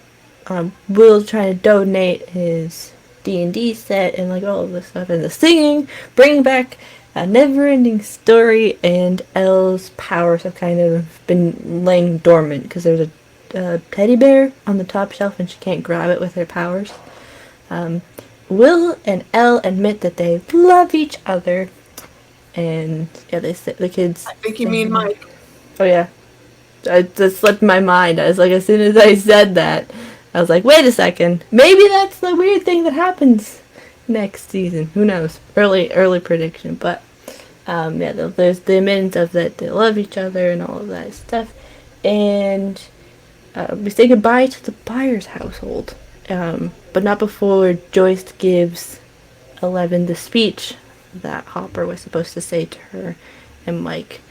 A: trying to donate his D&D set and like all of this stuff, and the singing, bringing back a never-ending story. And Elle's powers have kind of been laying dormant because there's a teddy bear on the top shelf and she can't grab it with her powers. Will and Elle admit that they love each other, and yeah, they say the kids.
B: I think you mean Mike.
A: Oh yeah, it just slipped my mind. I was like, as soon as I said that, I was like, wait a second, maybe that's the weird thing that happens next season. Who knows? Early prediction, but yeah, there's the admittance of that they love each other and all of that stuff, and we say goodbye to the Byers household, but not before Joyce gives 11 the speech that Hopper was supposed to say to her and Mike,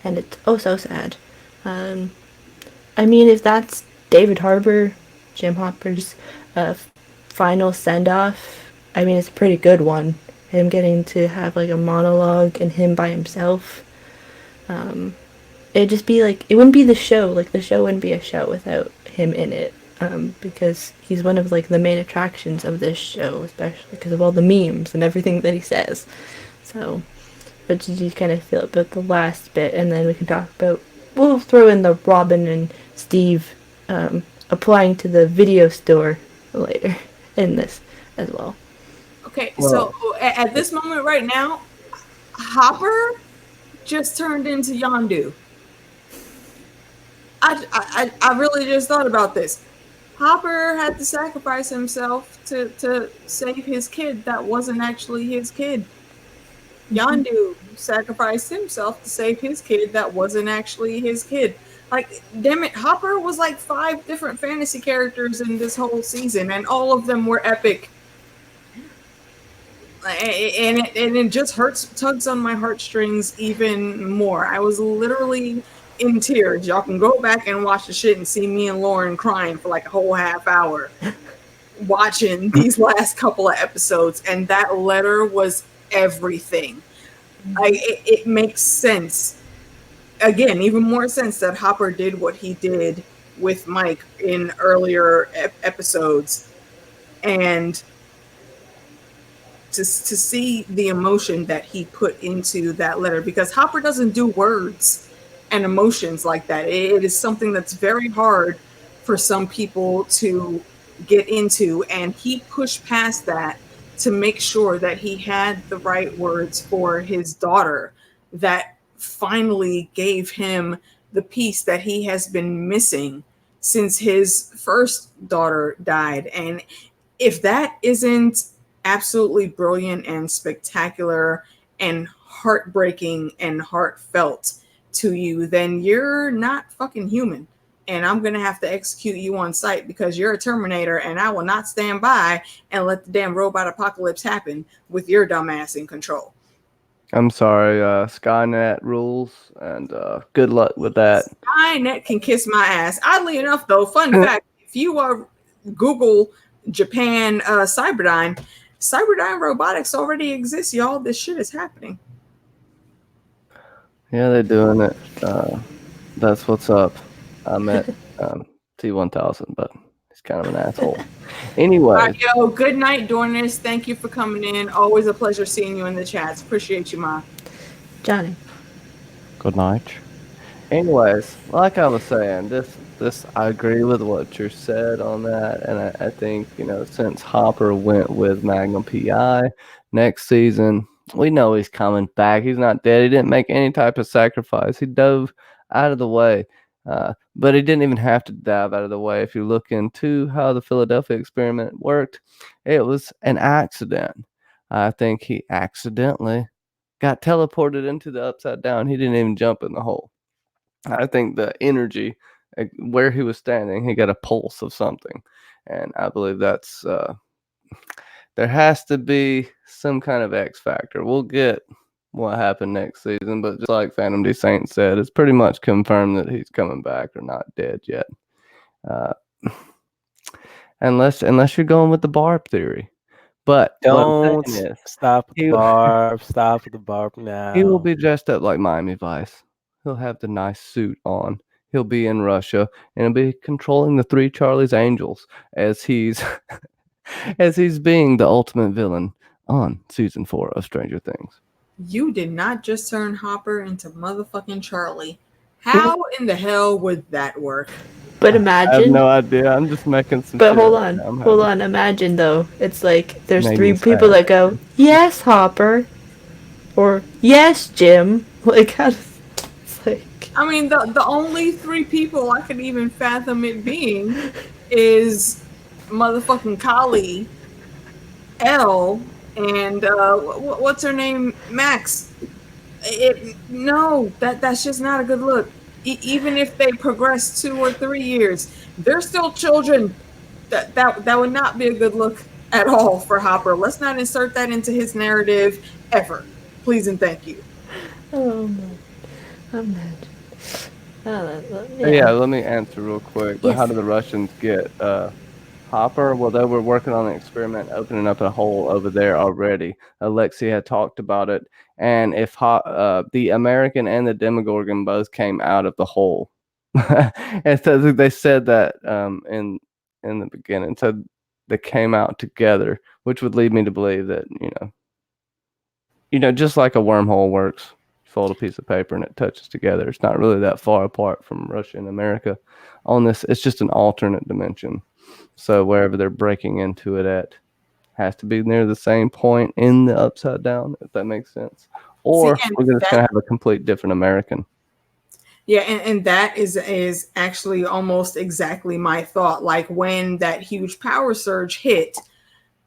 A: and it's oh so sad. I mean, if that's David Harbour, Jim Hopper's final send-off, I mean, it's a pretty good one. Him getting to have like a monologue and him by himself. It'd just be like, it wouldn't be the show. Like, the show wouldn't be a show without him in it. Because he's one of like the main attractions of this show, especially because of all the memes and everything that he says. So, what did you kind of feel about the last bit? And then we can talk about, we'll throw in the Robin and Steve applying to the video store later in this as well.
B: Okay, so at this moment right now, Hopper just turned into Yondu. I really just thought about this. Hopper had to sacrifice himself to save his kid that wasn't actually his kid. Yondu sacrificed himself to save his kid that wasn't actually his kid. Like, damn it, Hopper was like 5 different fantasy characters in this whole season, and all of them were epic. And it just tugs on my heartstrings even more. I was literally in tears. Y'all can go back and watch the shit and see me and Lauren crying for like a whole half hour watching these last couple of episodes, and that letter was everything. It makes sense. Again, even more sense that Hopper did what he did with Mike in earlier episodes, and to see the emotion that he put into that letter, because Hopper doesn't do words and emotions like that. It is something that's very hard for some people to get into, and he pushed past that to make sure that he had the right words for his daughter that finally gave him the peace that he has been missing since his first daughter died. And if that isn't absolutely brilliant and spectacular and heartbreaking and heartfelt to you, then you're not fucking human. And I'm going to have to execute you on sight because you're a Terminator, and I will not stand by and let the damn robot apocalypse happen with your dumb ass in control.
C: I'm sorry, Skynet rules, and good luck with that.
B: Skynet can kiss my ass. Oddly enough, though, fun fact, if you Google Japan Cyberdyne robotics already exists, y'all. This shit is happening.
C: Yeah, they're doing it. That's what's up. I met T1000, but he's kind of an asshole. Anyway.
B: Right, yo, good night, Dornis. Thank you for coming in. Always a pleasure seeing you in the chats. Appreciate you, Ma.
A: Johnny.
C: Good night. Anyways, like I was saying, this I agree with what you said on that, and I think, since Hopper went with Magnum PI next season, we know he's coming back. He's not dead. He didn't make any type of sacrifice. He dove out of the way. But he didn't even have to dive out of the way. If you look into how the Philadelphia experiment worked, it was an accident. I think he accidentally got teleported into the Upside Down. He didn't even jump in the hole. I think the energy, where he was standing, he got a pulse of something. And I believe that's, there has to be some kind of X factor. We'll get what happened next season, but just like Phantom D. Saint said, it's pretty much confirmed that he's coming back or not dead yet. Unless you're going with the Barb theory. But what I'm
D: Don't
C: saying is,
D: stop with the
C: he
D: barb. Stop with the barb
C: he will
D: now.
C: be dressed up like Miami Vice. He'll have the nice suit on. He'll be in Russia and he'll be controlling the three Charlie's Angels as he's as he's being the ultimate villain on season 4 of Stranger Things.
B: You did not just turn Hopper into motherfucking Charlie. How in the hell would that work?
A: But
C: I have
A: imagine.
C: no idea. I'm just making some
A: But
C: shit
A: hold
C: up.
A: on,
C: I'm
A: hold
C: having
A: on. Imagine though, it's like there's
C: made
A: 3
C: me
A: people
C: sad.
A: that go, "Yes, Hopper," or "Yes, Jim." Like how? It's like
B: I mean, the only 3 people I could even fathom it being is motherfucking Kali, Elle, and what's her name, Max. No, that's just not a good look. Even if they progress 2 or 3 years, they're still children. That would not be a good look at all for Hopper. Let's not insert that into his narrative ever, please and thank you.
A: oh my, imagine.
C: Yeah, let me answer real quick. But how
A: Yes.
C: did the Russians get Hopper? Well, they were working on an experiment opening up a hole over there already. Alexei had talked about it, and if the American and the Demogorgon both came out of the hole, and so they said that in the beginning, so they came out together, which would lead me to believe that just like a wormhole works. You fold a piece of paper and it touches together. It's not really that far apart from Russia and America. On this, it's just an alternate dimension. So wherever they're breaking into it at has to be near the same point in the upside down, if that makes sense.
B: See,
C: Or
B: and
C: we're just
B: that
C: gonna have a complete different American.
B: Yeah, and that is actually almost exactly my thought. Like when that huge power surge hit,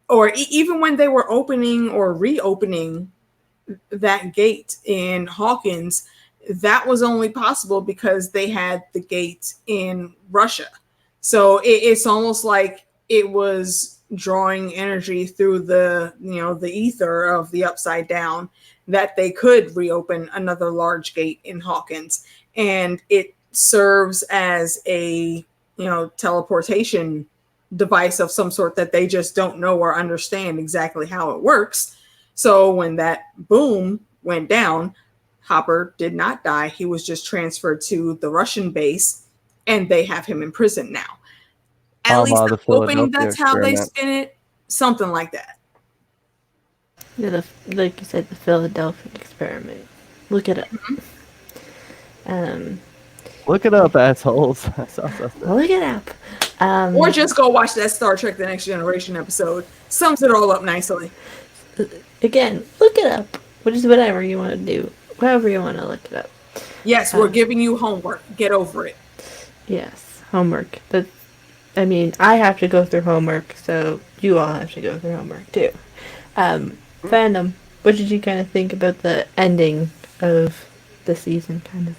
B: or even when they were opening or reopening that gate in Hawkins, that was only possible because they had the gate in Russia. So it's almost like it was drawing energy through the ether of the upside down that they could reopen another large gate in Hawkins, and it serves as a teleportation device of some sort that they just don't know or understand exactly how it works. So when that boom went down, Hopper did not die. He was just transferred to the Russian base, and they have him in prison now. At least
C: The
B: I'm hoping
C: Philadelphia
B: that's how they
C: experiment.
B: spin it. Something like that.
A: Yeah, like you said, the Philadelphia experiment. Look it up.
C: Look it up, assholes.
A: Look it up.
B: Or just go watch that Star Trek The Next Generation episode. Sums it all up nicely.
A: Again, look it up. Whatever you want to do. However you want to look it up.
B: Yes, we're giving you homework. Get over it.
A: Yes, homework. But, I mean, I have to go through homework, so you all have to go through homework, too. Fandom, what did you kind of think about the ending of the season, kind of?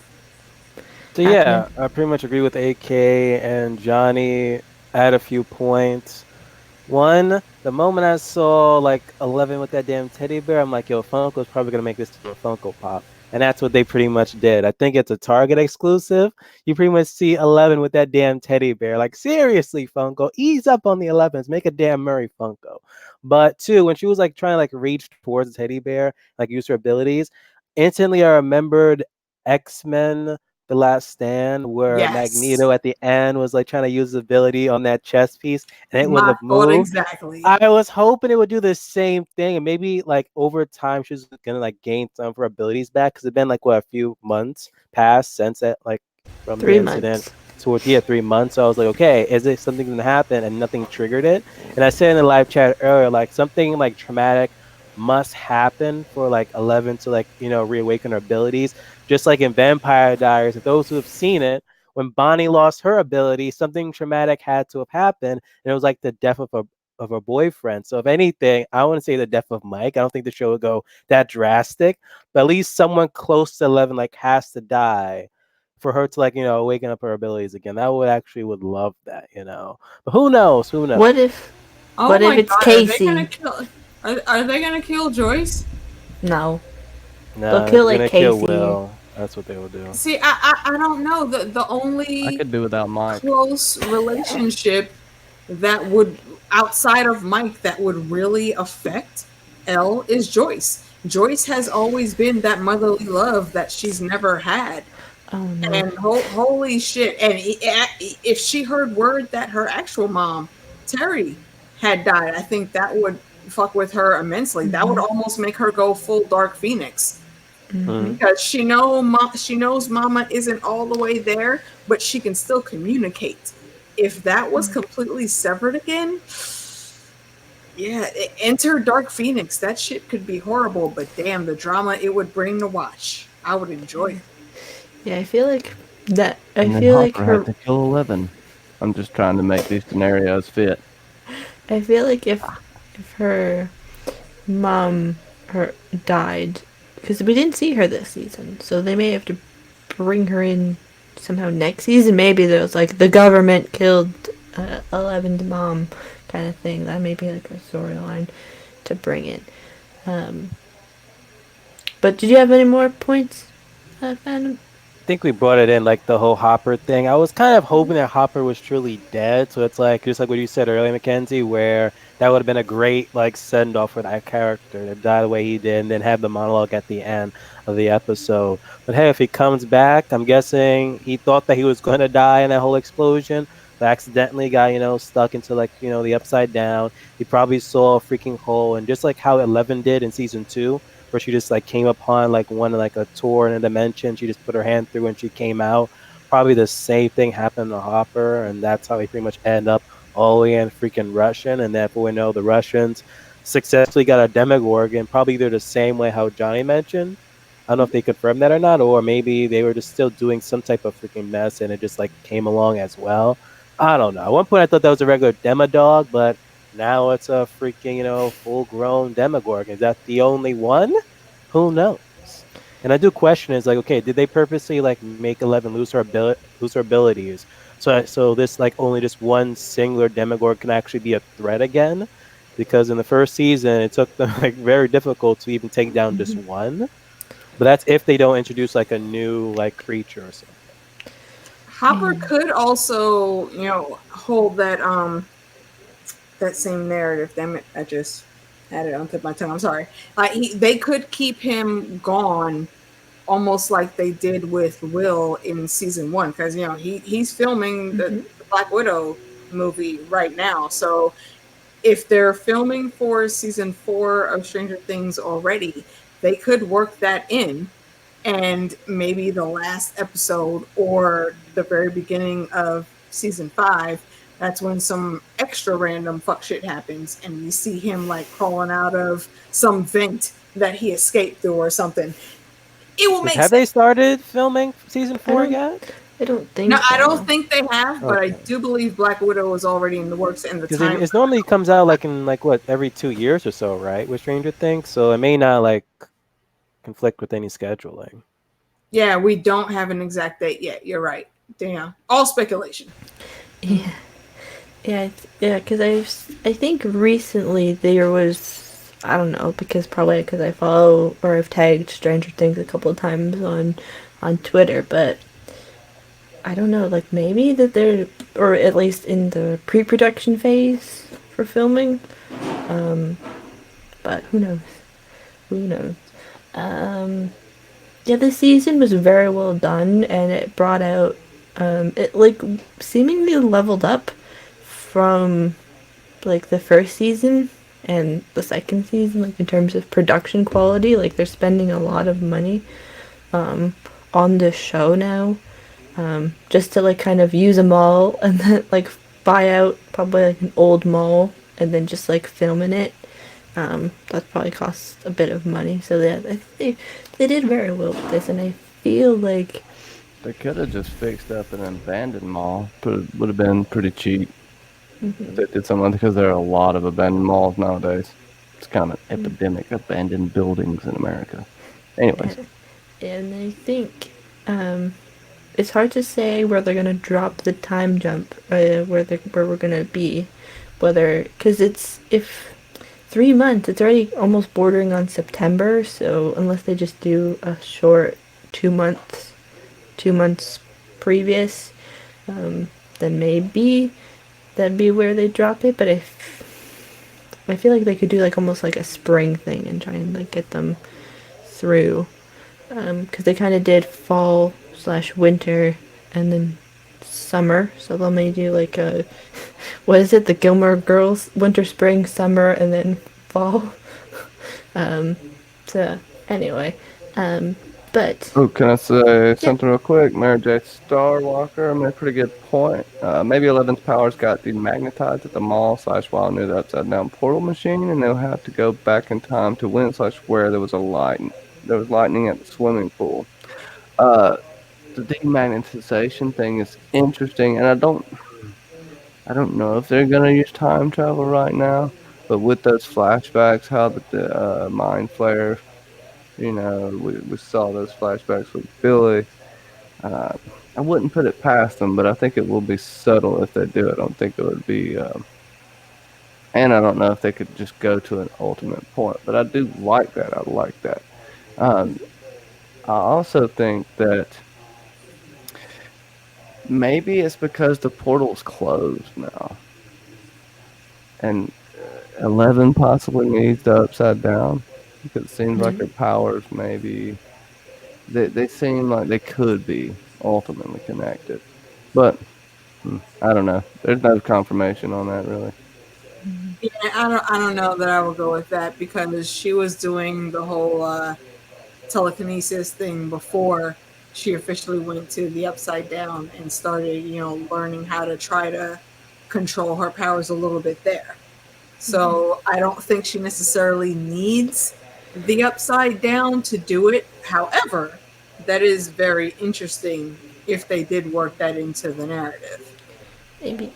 D: So yeah, I pretty much agree with AK and Johnny. Add a few points. One, the moment I saw like 11 with that damn teddy bear, I'm like, yo, Funko's probably gonna make this to a Funko Pop, and that's what they pretty much did. I think it's a Target exclusive. You pretty much see 11 with that damn teddy bear. Like seriously, Funko, ease up on the 11s, make a damn Murray Funko. But two, when she was like trying to like reach towards the teddy bear, like use her abilities, instantly I remembered X-Men The Last Stand, where
B: Yes.
D: Magneto at the end was like trying to use his ability on that chess piece and it wouldn't
B: My
D: have
B: thought
D: moved.
B: exactly.
D: I was hoping it would do the same thing, and maybe like over time she's gonna like gain some of her abilities back because it's been like what a few months past since that like from the
A: 3
D: incident
A: months.
D: towards 3 months. So I was like, okay, is it something gonna happen? And nothing triggered it. And I said in the live chat earlier, like something like traumatic must happen for like 11 to like reawaken her abilities, just like in Vampire Diaries. And those who have seen it, when Bonnie lost her ability, something traumatic had to have happened, and it was like the death of her boyfriend. So if anything, I wouldn't say the death of Mike. I don't think the show would go that drastic, but at least someone close to 11 like has to die for her to like waken up her abilities again. That would love that. But who knows? Who knows?
A: What if
B: Oh
A: What if
B: my
A: it's
B: god, are they gonna
A: Casey?
B: kill are they gonna kill Joyce?
A: No. They'll
D: No,
A: kill
D: they're
A: like
D: gonna kill
A: Casey.
D: Will. That's what they will do.
B: See, I don't know. The
C: I
B: only
C: could do without Mike.
B: close relationship that would, outside of Mike, that would really affect Elle is Joyce. Joyce has always been that motherly love that she's never had.
A: Oh no.
B: And holy shit. And if she heard word that her actual mom, Terry, had died, I think that would fuck with her immensely. That would almost make her go full Dark Phoenix. Because she knows Mama isn't all the way there, but she can still communicate. If that was completely severed again, yeah, enter Dark Phoenix. That shit could be horrible, but damn, the drama it would bring to watch. I would enjoy it.
A: Yeah, I feel like that. I
C: And then
A: feel like
C: Hopper
A: her.
C: had to kill 11. I'm just trying to make these scenarios fit.
A: I feel like if her mom died, because we didn't see her this season, so they may have to bring her in somehow next season. Maybe there's like the government killed 11's mom kind of thing. That may be like a storyline to bring in. But did you have any more points, Fandom?
D: I think we brought it in like the whole Hopper thing. I was kind of hoping that Hopper was truly dead. So it's like just like what you said earlier, Mackenzie, where that would have been a great like send off for that character to die the way he did and then have the monologue at the end of the episode. But hey, if he comes back, I'm guessing he thought that he was going to die in that whole explosion, but accidentally got, stuck into like, the upside down. He probably saw a freaking hole, and just like how 11 did in season 2, where she just like came upon like like a tour in a dimension. She just put her hand through and she came out. Probably the same thing happened to Hopper, and that's how he pretty much ended up all the way in freaking Russian. And therefore, we know the Russians successfully got a Demogorgon, probably either the same way how Johnny mentioned. I don't know if they confirmed that or not, or maybe they were just still doing some type of freaking mess and it just like came along as well. I don't know. At one point, I thought that was a regular Demodog, but now it's a freaking, full-grown Demogorgon. Is that the only one? Who knows? And I do question is like, okay, did they purposely like make 11 lose her abilities, so this like only just one singular Demogorgon can actually be a threat again? Because in the first season, it took them like very difficult to even take down just one. But that's if they don't introduce like a new like creature or something.
B: Hopper could also, hold that same narrative. Damn it, I just had it on the tip of my tongue. I'm sorry. They could keep him gone, almost like they did with Will in season 1, because he's filming the Black Widow movie right now. So if they're filming for season 4 of Stranger Things already, they could work that in. And maybe the last episode or the very beginning of season 5, that's when some extra random fuck shit happens and we see him like crawling out of some vent that he escaped through or something. It will make
D: Have
B: sense.
D: they started filming season 4 yet?
A: I don't think
B: No,
A: so.
B: I don't think they have, but I
D: Okay.
B: do believe Black Widow is already in the works, and the
D: Because
B: time.
D: it normally comes out like in like what, every 2 years or so, right? With Stranger Things, so it may not like conflict with any scheduling.
B: Yeah, we don't have an exact date yet. You're right. Damn, all speculation.
A: Yeah, yeah, because I think recently there was, I don't know, probably because I follow or I've tagged Stranger Things a couple of times on Twitter, but I don't know, like maybe that they're, or at least in the pre-production phase for filming, but who knows? Who knows? Yeah, the season was very well done, and it brought out, it like seemingly leveled up from like the first season and the second season, like in terms of production quality. Like they're spending a lot of money on this show now, just to like kind of use a mall and then like buy out probably like an old mall and then just like film in it. That probably costs a bit of money. So yeah, they did very well with this, and I feel like
C: They could have just fixed up an abandoned mall. Would have been pretty cheap. If they did something, because there are a lot of abandoned malls nowadays. It's kind of epidemic, abandoned buildings in America. Anyways,
A: and I think it's hard to say where they're gonna drop the time jump, where we're gonna be, whether because it's if 3 months, it's already almost bordering on September. So unless they just do a short 2 months previous, then maybe that'd be where they drop it. But I feel like they could do like almost like a spring thing and try and like get them through, because they kind of did fall slash winter and then summer. So they'll maybe do like a what is it? The Gilmore Girls winter, spring, summer, and then fall. Um, so anyway, but
C: Oh, can I say something real quick? Mary J. Starwalker made a pretty good point. Maybe 11's powers got demagnetized at the mall / while near the upside down portal machine, and they'll have to go back in time to when / where there was lightning at the swimming pool. Uh, the demagnetization thing is interesting, and I don't know if they're gonna use time travel right now, but with those flashbacks, how the mind flare, we saw those flashbacks with Billy. Uh, I wouldn't put it past them, but I think it will be subtle if they do it. I don't think it would be, and I don't know if they could just go to an ultimate point. But I do like that. I like that. Um, I also think that maybe it's because the portal's closed now, and 11 possibly needs the upside down because it seems like her powers maybe they seem like they could be ultimately connected, but I don't know. There's no confirmation on that really.
B: Yeah, I don't know that I would go with that because she was doing the whole telekinesis thing before she officially went to the upside down and started, learning how to try to control her powers a little bit there. So I don't think she necessarily needs the upside down to do it. However, that is very interesting if they did work that into the narrative.
A: maybe.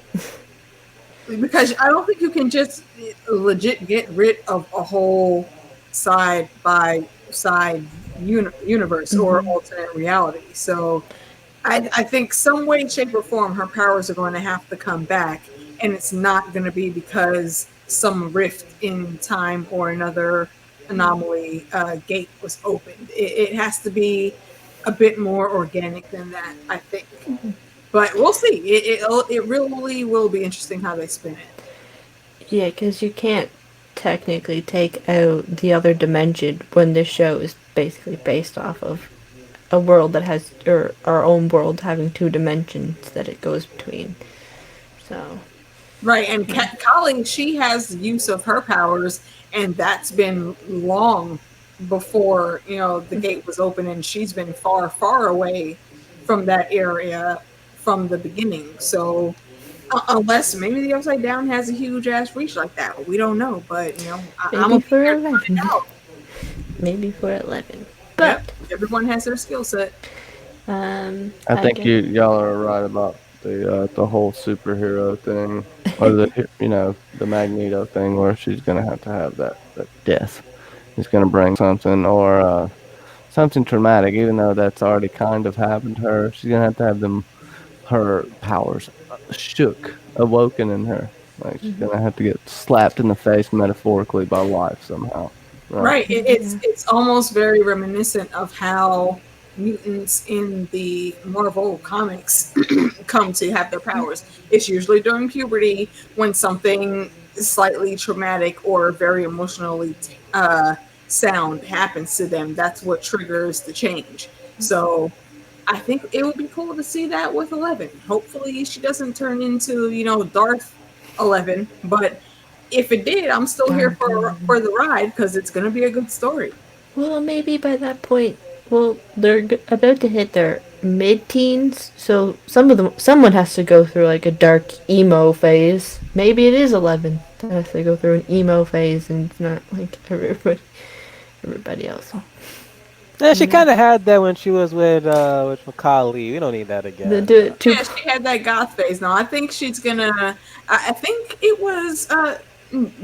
B: Because I don't think you can just legit get rid of a whole side by side universe or alternate reality. So I think some way, shape, or form, her powers are going to have to come back, and it's not going to be because some rift in time or another anomaly gate was opened. It has to be a bit more organic than that, I think. But we'll see. It really will be interesting how they spin it.
A: Yeah, because you can't technically take out the other dimension when this show is basically based off of a world that has, or our own world having two dimensions that it goes between. So,
B: Right, and Colleen, she has the use of her powers, and that's been long before the gate was open, and she's been far, far away from that area from the beginning. So, unless maybe the Upside Down has a huge ass reach like that, we don't know. But I'm
A: maybe
B: gonna be
A: for
B: here to find
A: 11.
B: out.
A: Maybe for 11.
B: Yep,
A: But,
B: everyone has their skill set.
C: I think
A: guess,
C: y'all are right about the whole superhero thing, or the Magneto thing, where she's gonna have to have that death. He's gonna bring something or something traumatic, even though that's already kind of happened to her. She's gonna have to have her powers awoken in her. Like she's gonna have to get slapped in the face metaphorically by life somehow.
B: Right. It's almost very reminiscent of how mutants in the Marvel comics come to have their powers. It's usually during puberty when something slightly traumatic or very emotionally sound happens to them. That's what triggers the change. So I think it would be cool to see that with 11. Hopefully she doesn't turn into, Darth 11, but if it did, I'm still here for the ride because it's going to be a good story.
A: well, maybe by that point, well, they're about to hit their mid-teens, so someone has to go through like a dark emo phase. Maybe it is 11 that has to go through an emo phase, and it's not like everybody else.
D: Yeah, she kind of had that when she was with Macaulay. We don't need that again.
A: They do it too.
B: Yeah, she had that goth phase. No, I think she's gonna. I think it was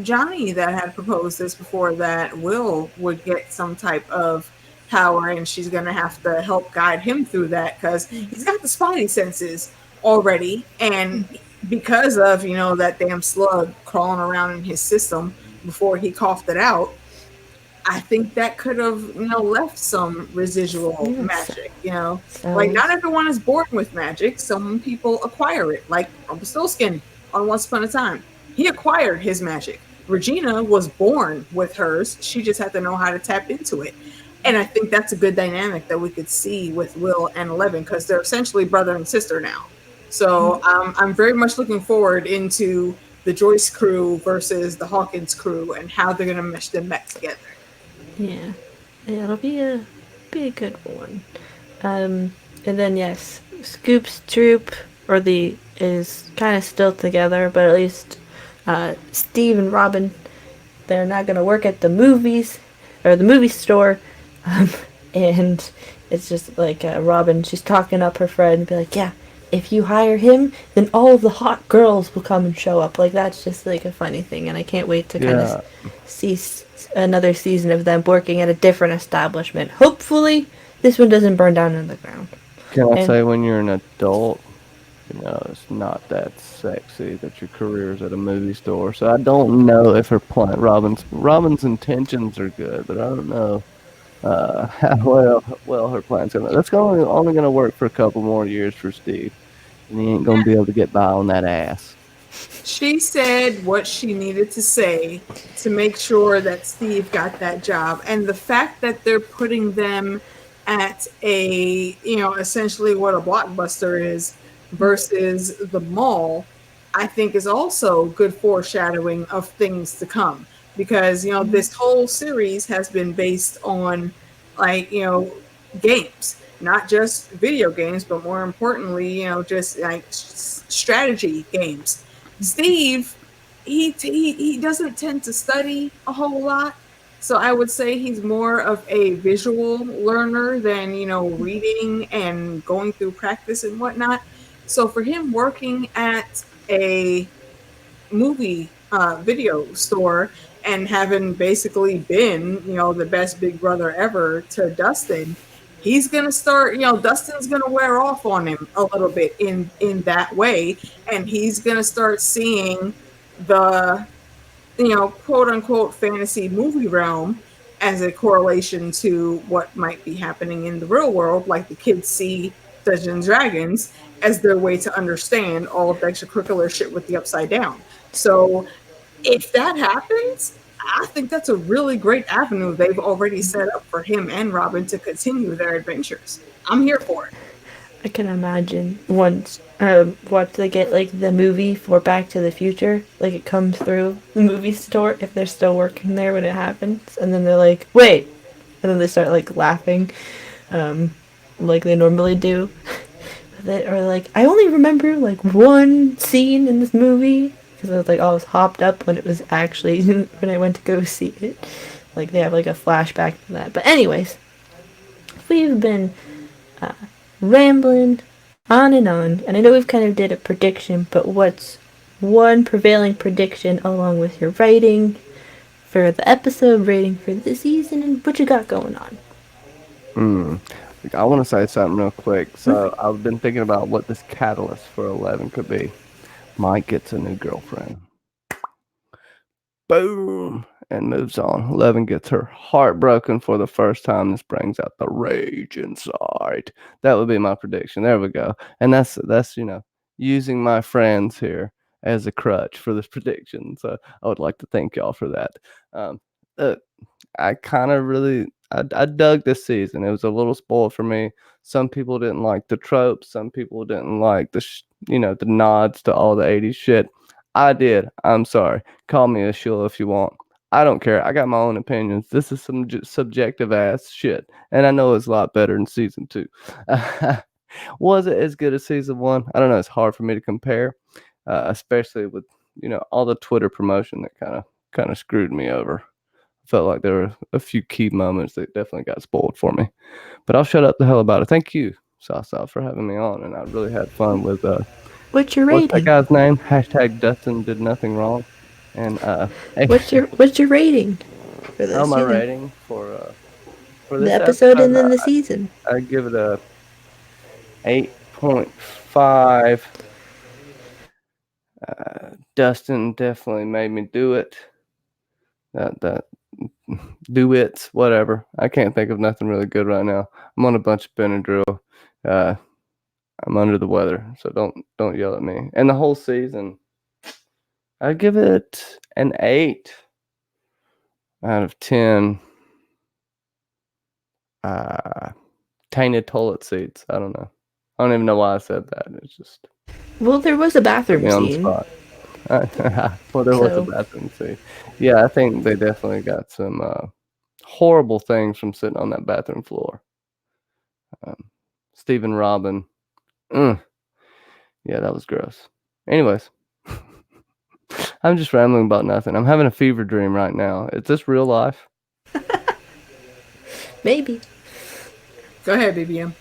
B: Johnny that had proposed this before, that Will would get some type of power, and she's gonna have to help guide him through that because he's got the spidey senses already, and because of that damn slug crawling around in his system before he coughed it out. I think that could have, left some residual magic,
A: So,
B: Like, not everyone is born with magic. Some people acquire it, like Rumpelstiltskin. on Once Upon a Time. He acquired his magic. Regina was born with hers. She just had to know how to tap into it. And I think that's a good dynamic that we could see with Will and Eleven because they're essentially brother and sister now. So I'm very much looking forward into the Joyce crew versus the Hawkins crew and how they're going to mesh them back together.
A: Yeah. Yeah, it'll be a good one. And then yes, Scoop's troop or the is kind of still together, but at least Steve and Robin, they're not gonna work at the movies or the movie store, um, and it's just like Robin, she's talking up her friend and be like, yeah, if you hire him, then all of the hot girls will come and show up. Like that's just like a funny thing, and I can't wait to kind
C: Yeah.
A: of see another season of them working at a different establishment. Hopefully, this one doesn't burn down in the ground.
C: Can I
A: And
C: say when you're an adult, it's not that sexy that your career's at a movie store. So I don't know if her plan Robin's intentions are good, but I don't know how well her plan's gonna. That's only gonna work for a couple more years for Steve, and he ain't gonna be able to get by on that ass.
B: She said what she needed to say to make sure that Steve got that job. And the fact that they're putting them at essentially what a Blockbuster is versus the mall, I think is also good foreshadowing of things to come. Because, this whole series has been based on, like, games, not just video games, but more importantly, just like strategy games. Steve, he doesn't tend to study a whole lot. So I would say he's more of a visual learner than, reading and going through practice and whatnot. So for him working at a movie video store and having basically been, the best big brother ever to Dustin, he's gonna start, Dustin's gonna wear off on him a little bit in that way, and he's gonna start seeing the, quote unquote fantasy movie realm as a correlation to what might be happening in the real world, like the kids see Dungeons and Dragons as their way to understand all of the extracurricular shit with the Upside Down. So if that happens, I think that's a really great avenue they've already set up for him and Robin to continue their adventures. I'm here for it.
A: I can imagine once they get like the movie for Back to the Future, like it comes through the movie store if they're still working there when it happens, and then they're like, wait, and then they start like laughing, like they normally do. Or like, I only remember like one scene in this movie because I was like, I was hopped up when it was actually when I went to go see it. Like they have like a flashback to that. But anyways, we've been rambling on, and I know we've kind of did a prediction, but what's one prevailing prediction along with your rating for the episode, rating for the season, and what you got going on?
C: I want to say something real quick. So I've been thinking about what this catalyst for 11 could be. Mike gets a new girlfriend. Boom. And moves on. 11 gets her heart broken for the first time. This brings out the rage inside. That would be my prediction. There we go. And that's using my friends here as a crutch for this prediction. So I would like to thank y'all for that. I kind of really I dug this season. It was a little spoiled for me. Some people didn't like the tropes. Some people didn't like the nods to all the 80s shit. I did. I'm sorry. Call me a shill if you want. I don't care. I got my own opinions. This is some subjective ass shit, and I know it's a lot better in season 2. Was it as good as season 1? I don't know. It's hard for me to compare, especially with all the Twitter promotion that kind of screwed me over. Felt like there were a few key moments that definitely got spoiled for me. But I'll shut up the hell about it. Thank you, Sasa, for having me on, and I really had fun with
A: What's your
C: what's that
A: rating?
C: guy's name? Hashtag Dustin did nothing wrong. And
A: What's your rating for this?
C: my
A: season?
C: rating for this
A: The episode and then the season.
C: I give it a 8.5. Dustin definitely made me do it. That do it, whatever. I can't think of nothing really good right now. I'm on a bunch of Benadryl. I'm under the weather, so don't yell at me. And the whole season, I'd give it an 8 out of 10. Tainted toilet seats. I don't know. I don't even know why I said that. It's just
A: Well, there was a
C: put
A: bathroom
C: me on the
A: scene.
C: spot. Well, there was a
A: So-
C: bathroom scene. Yeah, I think they definitely got some horrible things from sitting on that bathroom floor. Stephen Robin. Yeah, that was gross. Anyways, I'm just rambling about nothing. I'm having a fever dream right now. Is this real life?
A: Maybe.
B: Go ahead, BBM.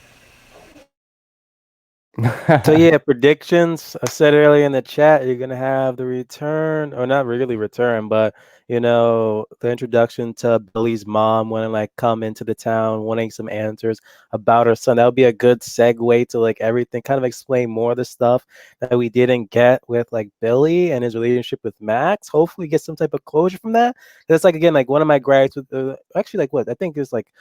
D: So yeah, predictions. I said earlier in the chat, you're gonna have the return, or not really return, but the introduction to Billy's mom wanting like come into the town, wanting some answers about her son. That would be a good segue to like everything, kind of explain more of the stuff that we didn't get with like Billy and his relationship with Max. Hopefully, get some type of closure from that. That's like again, like one of my gripes with actually like what I think is like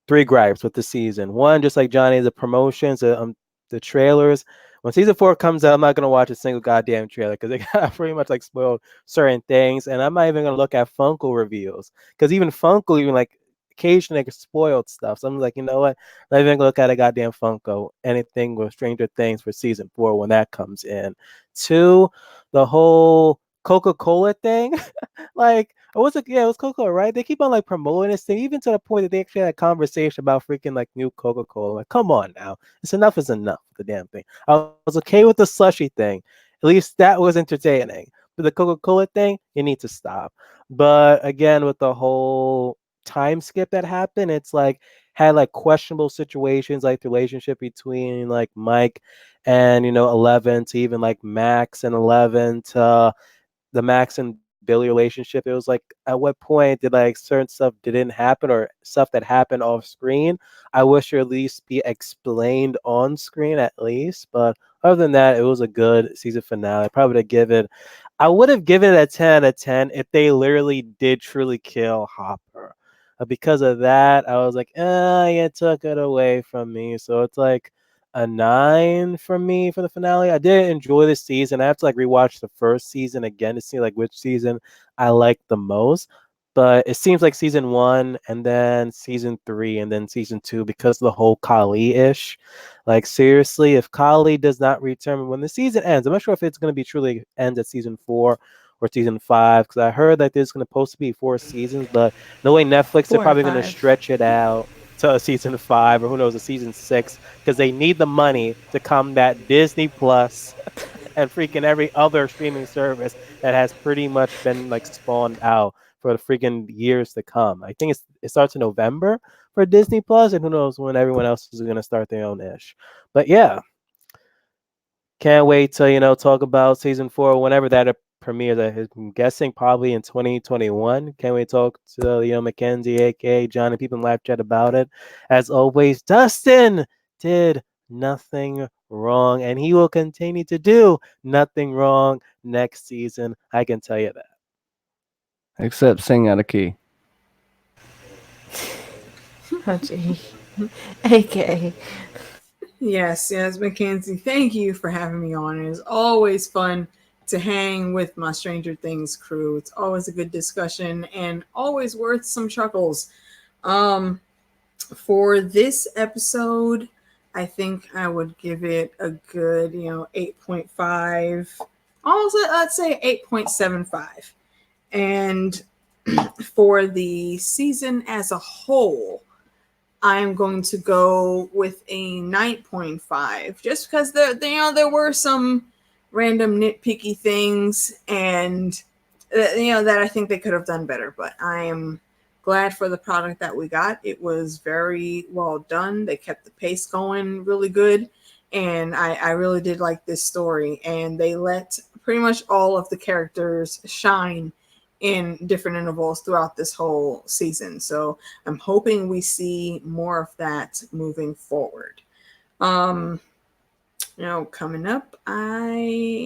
D: 3 gripes with the season. One, just like Johnny, the promotions, the trailers. When season 4 comes out, I'm not gonna watch a single goddamn trailer because they got pretty much like spoiled certain things, and I'm not even gonna look at Funko reviews because even Funko, even like occasionally like spoiled stuff. So I'm like, you know what? Not even gonna look at a goddamn Funko anything with Stranger Things for season 4 when that comes in. 2, the whole Coca-Cola thing. Like, it was it was Coca-Cola, right? They keep on like promoting this thing, even to the point that they actually had a conversation about freaking like new Coca-Cola. Like, come on now. It's enough is enough, the damn thing. I was okay with the slushy thing. At least that was entertaining. But the Coca-Cola thing, you need to stop. But again, with the whole time skip that happened, it's like had like questionable situations, like the relationship between like Mike and 11 to even like Max and 11 to the Max and Billy relationship. It was like, at what point did like certain stuff didn't happen or stuff that happened off screen? I wish it at least be explained on screen at least. But other than that, it was a good season finale. I would have given it a 10 out of 10 if they literally did truly kill Hopper. Because of that, I was like, you took it away from me. So it's like a 9 from me for the finale. I did enjoy this season. I have to like rewatch the first season again to see like which season I like the most. But it seems like season 1 and then season 3 and then season 2 because of the whole Kali ish. Like seriously, if Kali does not return when the season ends, I'm not sure if it's going to be truly ends at season 4 or season 5 because I heard that there's going to supposed to be 4 seasons, but no way Netflix they're
A: 4 or
D: probably going to
A: 5.
D: stretch it out to a season 5 or who knows a season 6 because they need the money to combat Disney Plus and freaking every other streaming service that has pretty much been like spawned out for the freaking years to come. I think it starts in November for Disney Plus, and who knows when everyone else is going to start their own ish. But yeah, can't wait to talk about season 4 whenever that premieres. I'm guessing probably in 2021. Can't wait to talk to Mackenzie, aka John, and people in live chat about it. As always, Dustin did nothing wrong, and he will continue to do nothing wrong next season. I can tell you that.
C: Except sing out of key.
A: Oh, gee. AK.
B: Yes, Mackenzie. Thank you for having me on. It is always fun to hang with my Stranger Things crew. It's always a good discussion and always worth some chuckles. For this episode, I think I would give it a good, 8.5. Almost, let's say 8.75. And for the season as a whole, I'm going to go with a 9.5 just because there were some random nitpicky things and that I think they could have done better, but I am glad for the product that we got. It was very well done. They kept the pace going really good, and I really did like this story, and they let pretty much all of the characters shine in different intervals throughout this whole season. So I'm hoping we see more of that moving forward. Coming up, I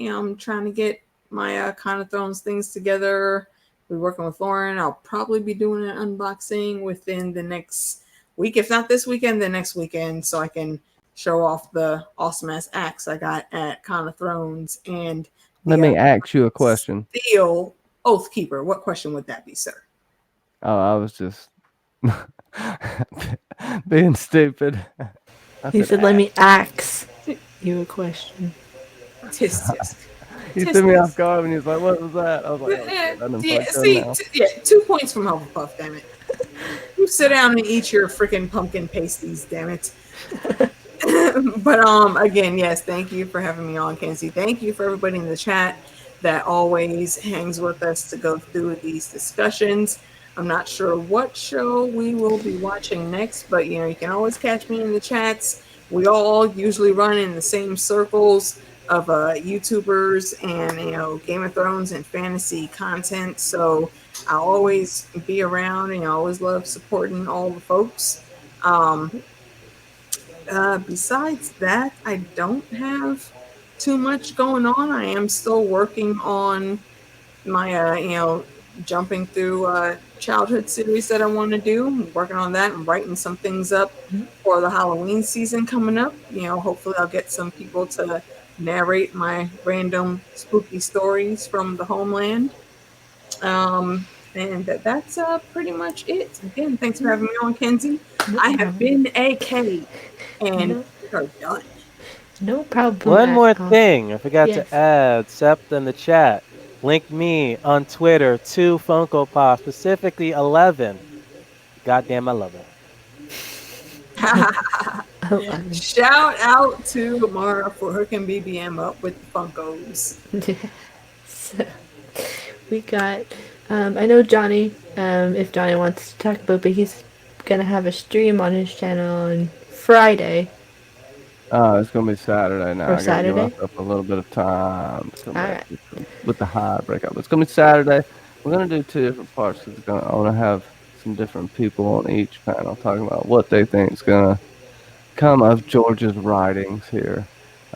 B: am trying to get my Con of Thrones things together. We're working with Lauren. I'll probably be doing an unboxing within the next week. If not this weekend, the next weekend, so I can show off the awesome ass axe I got at Con of Thrones and
C: Let me ask you a question.
B: Steel Oathkeeper. What question would that be, sir?
C: Oh, I was just being stupid.
A: He said, "Let me ask you a question."
B: Tisk tisk.
C: He threw me off guard and he's like, "What was that?" I was like,
B: Yeah, see, 2 points from Hufflepuff, damn it. You sit down and eat your freaking pumpkin pasties, damn it. But again, yes, thank you for having me on, Kenzie. Thank you for everybody in the chat that always hangs with us to go through these discussions. I'm not sure what show we will be watching next, but you can always catch me in the chats. We all usually run in the same circles of YouTubers and Game of Thrones and fantasy content. So I'll always be around, and I always love supporting all the folks. Besides that, I don't have too much going on. I am still working on my jumping through childhood series that I want to do. I'm working on that and writing some things up for the Halloween season coming up. Hopefully I'll get some people to narrate my random spooky stories from the homeland. And that's pretty much it. Again, thanks for having me on, Kenzie. I have been AK, and we are done.
A: No problem.
D: One more thing I forgot
A: Yes.
D: to add. Sept in the chat. Link me on Twitter to Funko Pop, specifically 11. Goddamn, I love it.
B: Shout out to Mara for hooking BBM up with the Funkos.
A: So, we got, I know Johnny, if Johnny wants to talk about, but he's gonna have a stream on his channel on Friday.
C: It's gonna be Saturday now.
A: Or
C: I gotta give
A: Saturday?
C: myself a little bit of time to come back
A: Alright.
C: with the high breakout. But it's gonna be Saturday. We're gonna do 2 different parts because I want to have some different people on each panel talking about what they think is gonna come of George's writings here.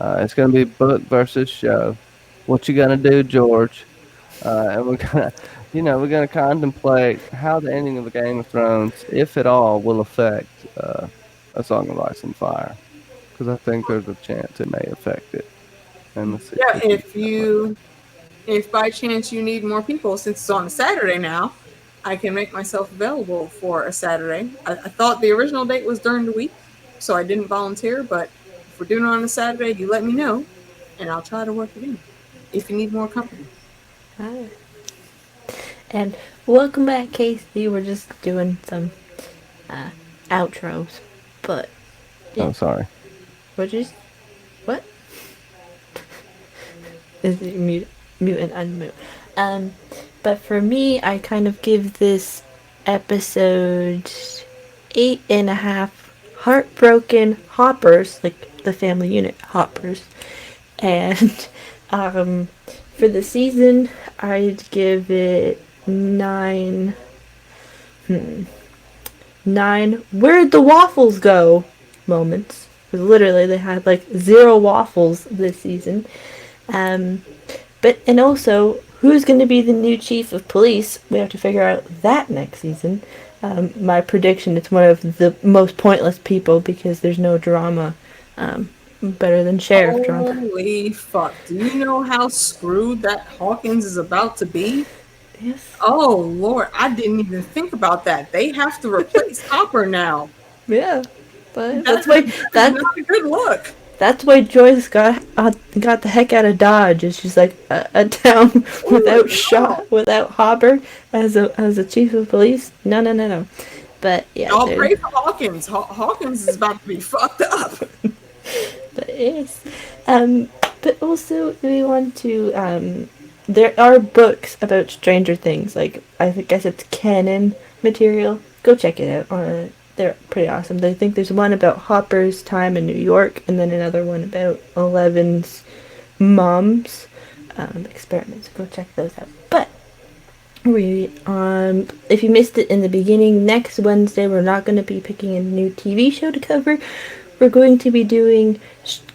C: It's gonna be book versus show. What you gonna do, George? And we're gonna contemplate how the ending of the Game of Thrones, if at all, will affect A Song of Ice and Fire. Because I think there's a chance it may affect it. And let's see.
B: Yeah, if by chance you need more people, since it's on a Saturday now, I can make myself available for a Saturday. I thought the original date was during the week, so I didn't volunteer, but if we're doing it on a Saturday, you let me know, and I'll try to work it in, if you need more company.
A: Alright. And welcome back, Casey. We're just doing some outros, but...
C: Yeah. Oh, sorry.
A: What? Is it mute and unmute? But for me, I kind of give this episode 8.5 heartbroken hoppers, like the family unit hoppers. And for the season, I'd give it 9. 9. Where'd the waffles go? Moments. Because literally they had like 0 waffles this season. And also, who's going to be the new chief of police? We have to figure out that next season. My prediction, it's one of the most pointless people because there's no drama. Better than sheriff drama.
B: Holy fuck. Do you know how screwed that Hawkins is about to be?
A: Yes.
B: Oh, Lord. I didn't even think about that. They have to replace Hopper now.
A: Yeah. But
B: that's not a good look.
A: That's why Joyce got the heck out of Dodge. It's just like a town without Hopper as a chief of police. No. But yeah,
B: I'll pray for Hawkins. Hawkins is about to be fucked up.
A: But yes, but also we want to. There are books about Stranger Things. Like I guess it's canon material. Go check it out. They're pretty awesome. I think there's one about Hopper's time in New York, and then another one about 11's mom's experiments. Go check those out. But if you missed it in the beginning, next Wednesday we're not going to be picking a new TV show to cover. We're going to be doing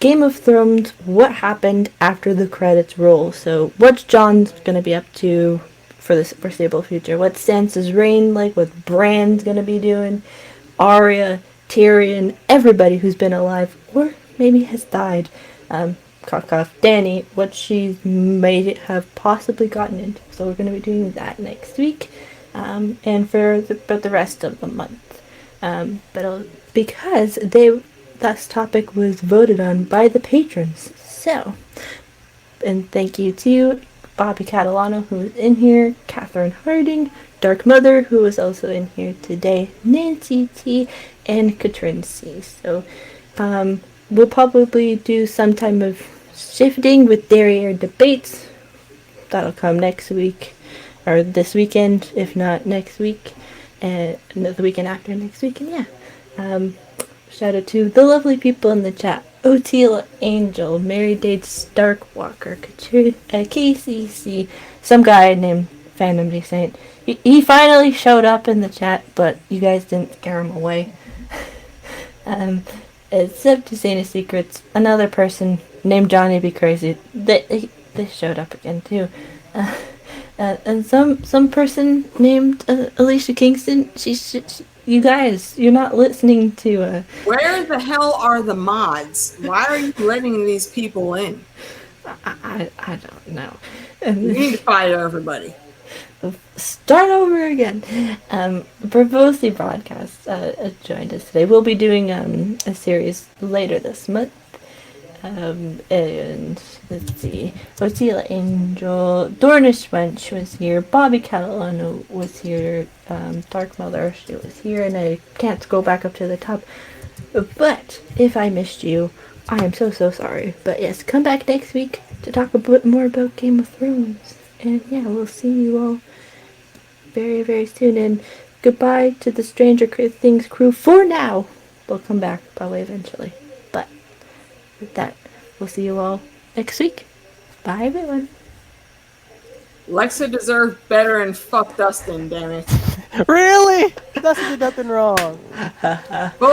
A: Game of Thrones, what happened after the credits roll. So what's Jon's going to be up to for the foreseeable future? What's Sansa's reign like? What Bran's going to be doing? Arya, Tyrion, everybody who's been alive or maybe has died. Danny what she may have possibly gotten into. So we're going to be doing that next week, and for the rest of the month. Because that topic was voted on by the patrons. So, and thank you to Bobby Catalano, who is in here, Catherine Harding, Dark Mother, who is also in here today, Nancy T, and Katrin C. So, we'll probably do some time of shifting with derriere debates. That'll come next week, or this weekend, if not next week, and the weekend after next week. And yeah, shout out to the lovely people in the chat: Otila Angel, Mary Dade Starkwalker, KCC, some guy named Fandom Saint. He finally showed up in the chat, but you guys didn't scare him away. Except to Saint Secrets, another person named Johnny Be Crazy. They showed up again too. And some person named Alicia Kingston. You guys, you're not listening to.
B: Where the hell are the mods? Why are you letting these people in?
A: I don't know.
B: You need to fight everybody.
A: Start over again. Verbosity Broadcast joined us today. We'll be doing a series later this month. And let's see, Otila Angel, Dornish Wench was here, Bobby Catalano was here, Dark Mother, she was here, and I can't go back up to the top. But if I missed you, I am so sorry. But yes, come back next week to talk a bit more about Game of Thrones. And yeah, we'll see you all very, very soon. And goodbye to the Stranger Things crew for now. They'll come back probably eventually. But with that, we'll see you all next week. Bye, everyone.
B: Lexa deserved better and fuck Dustin, damn it.
D: Really? Dustin did nothing wrong.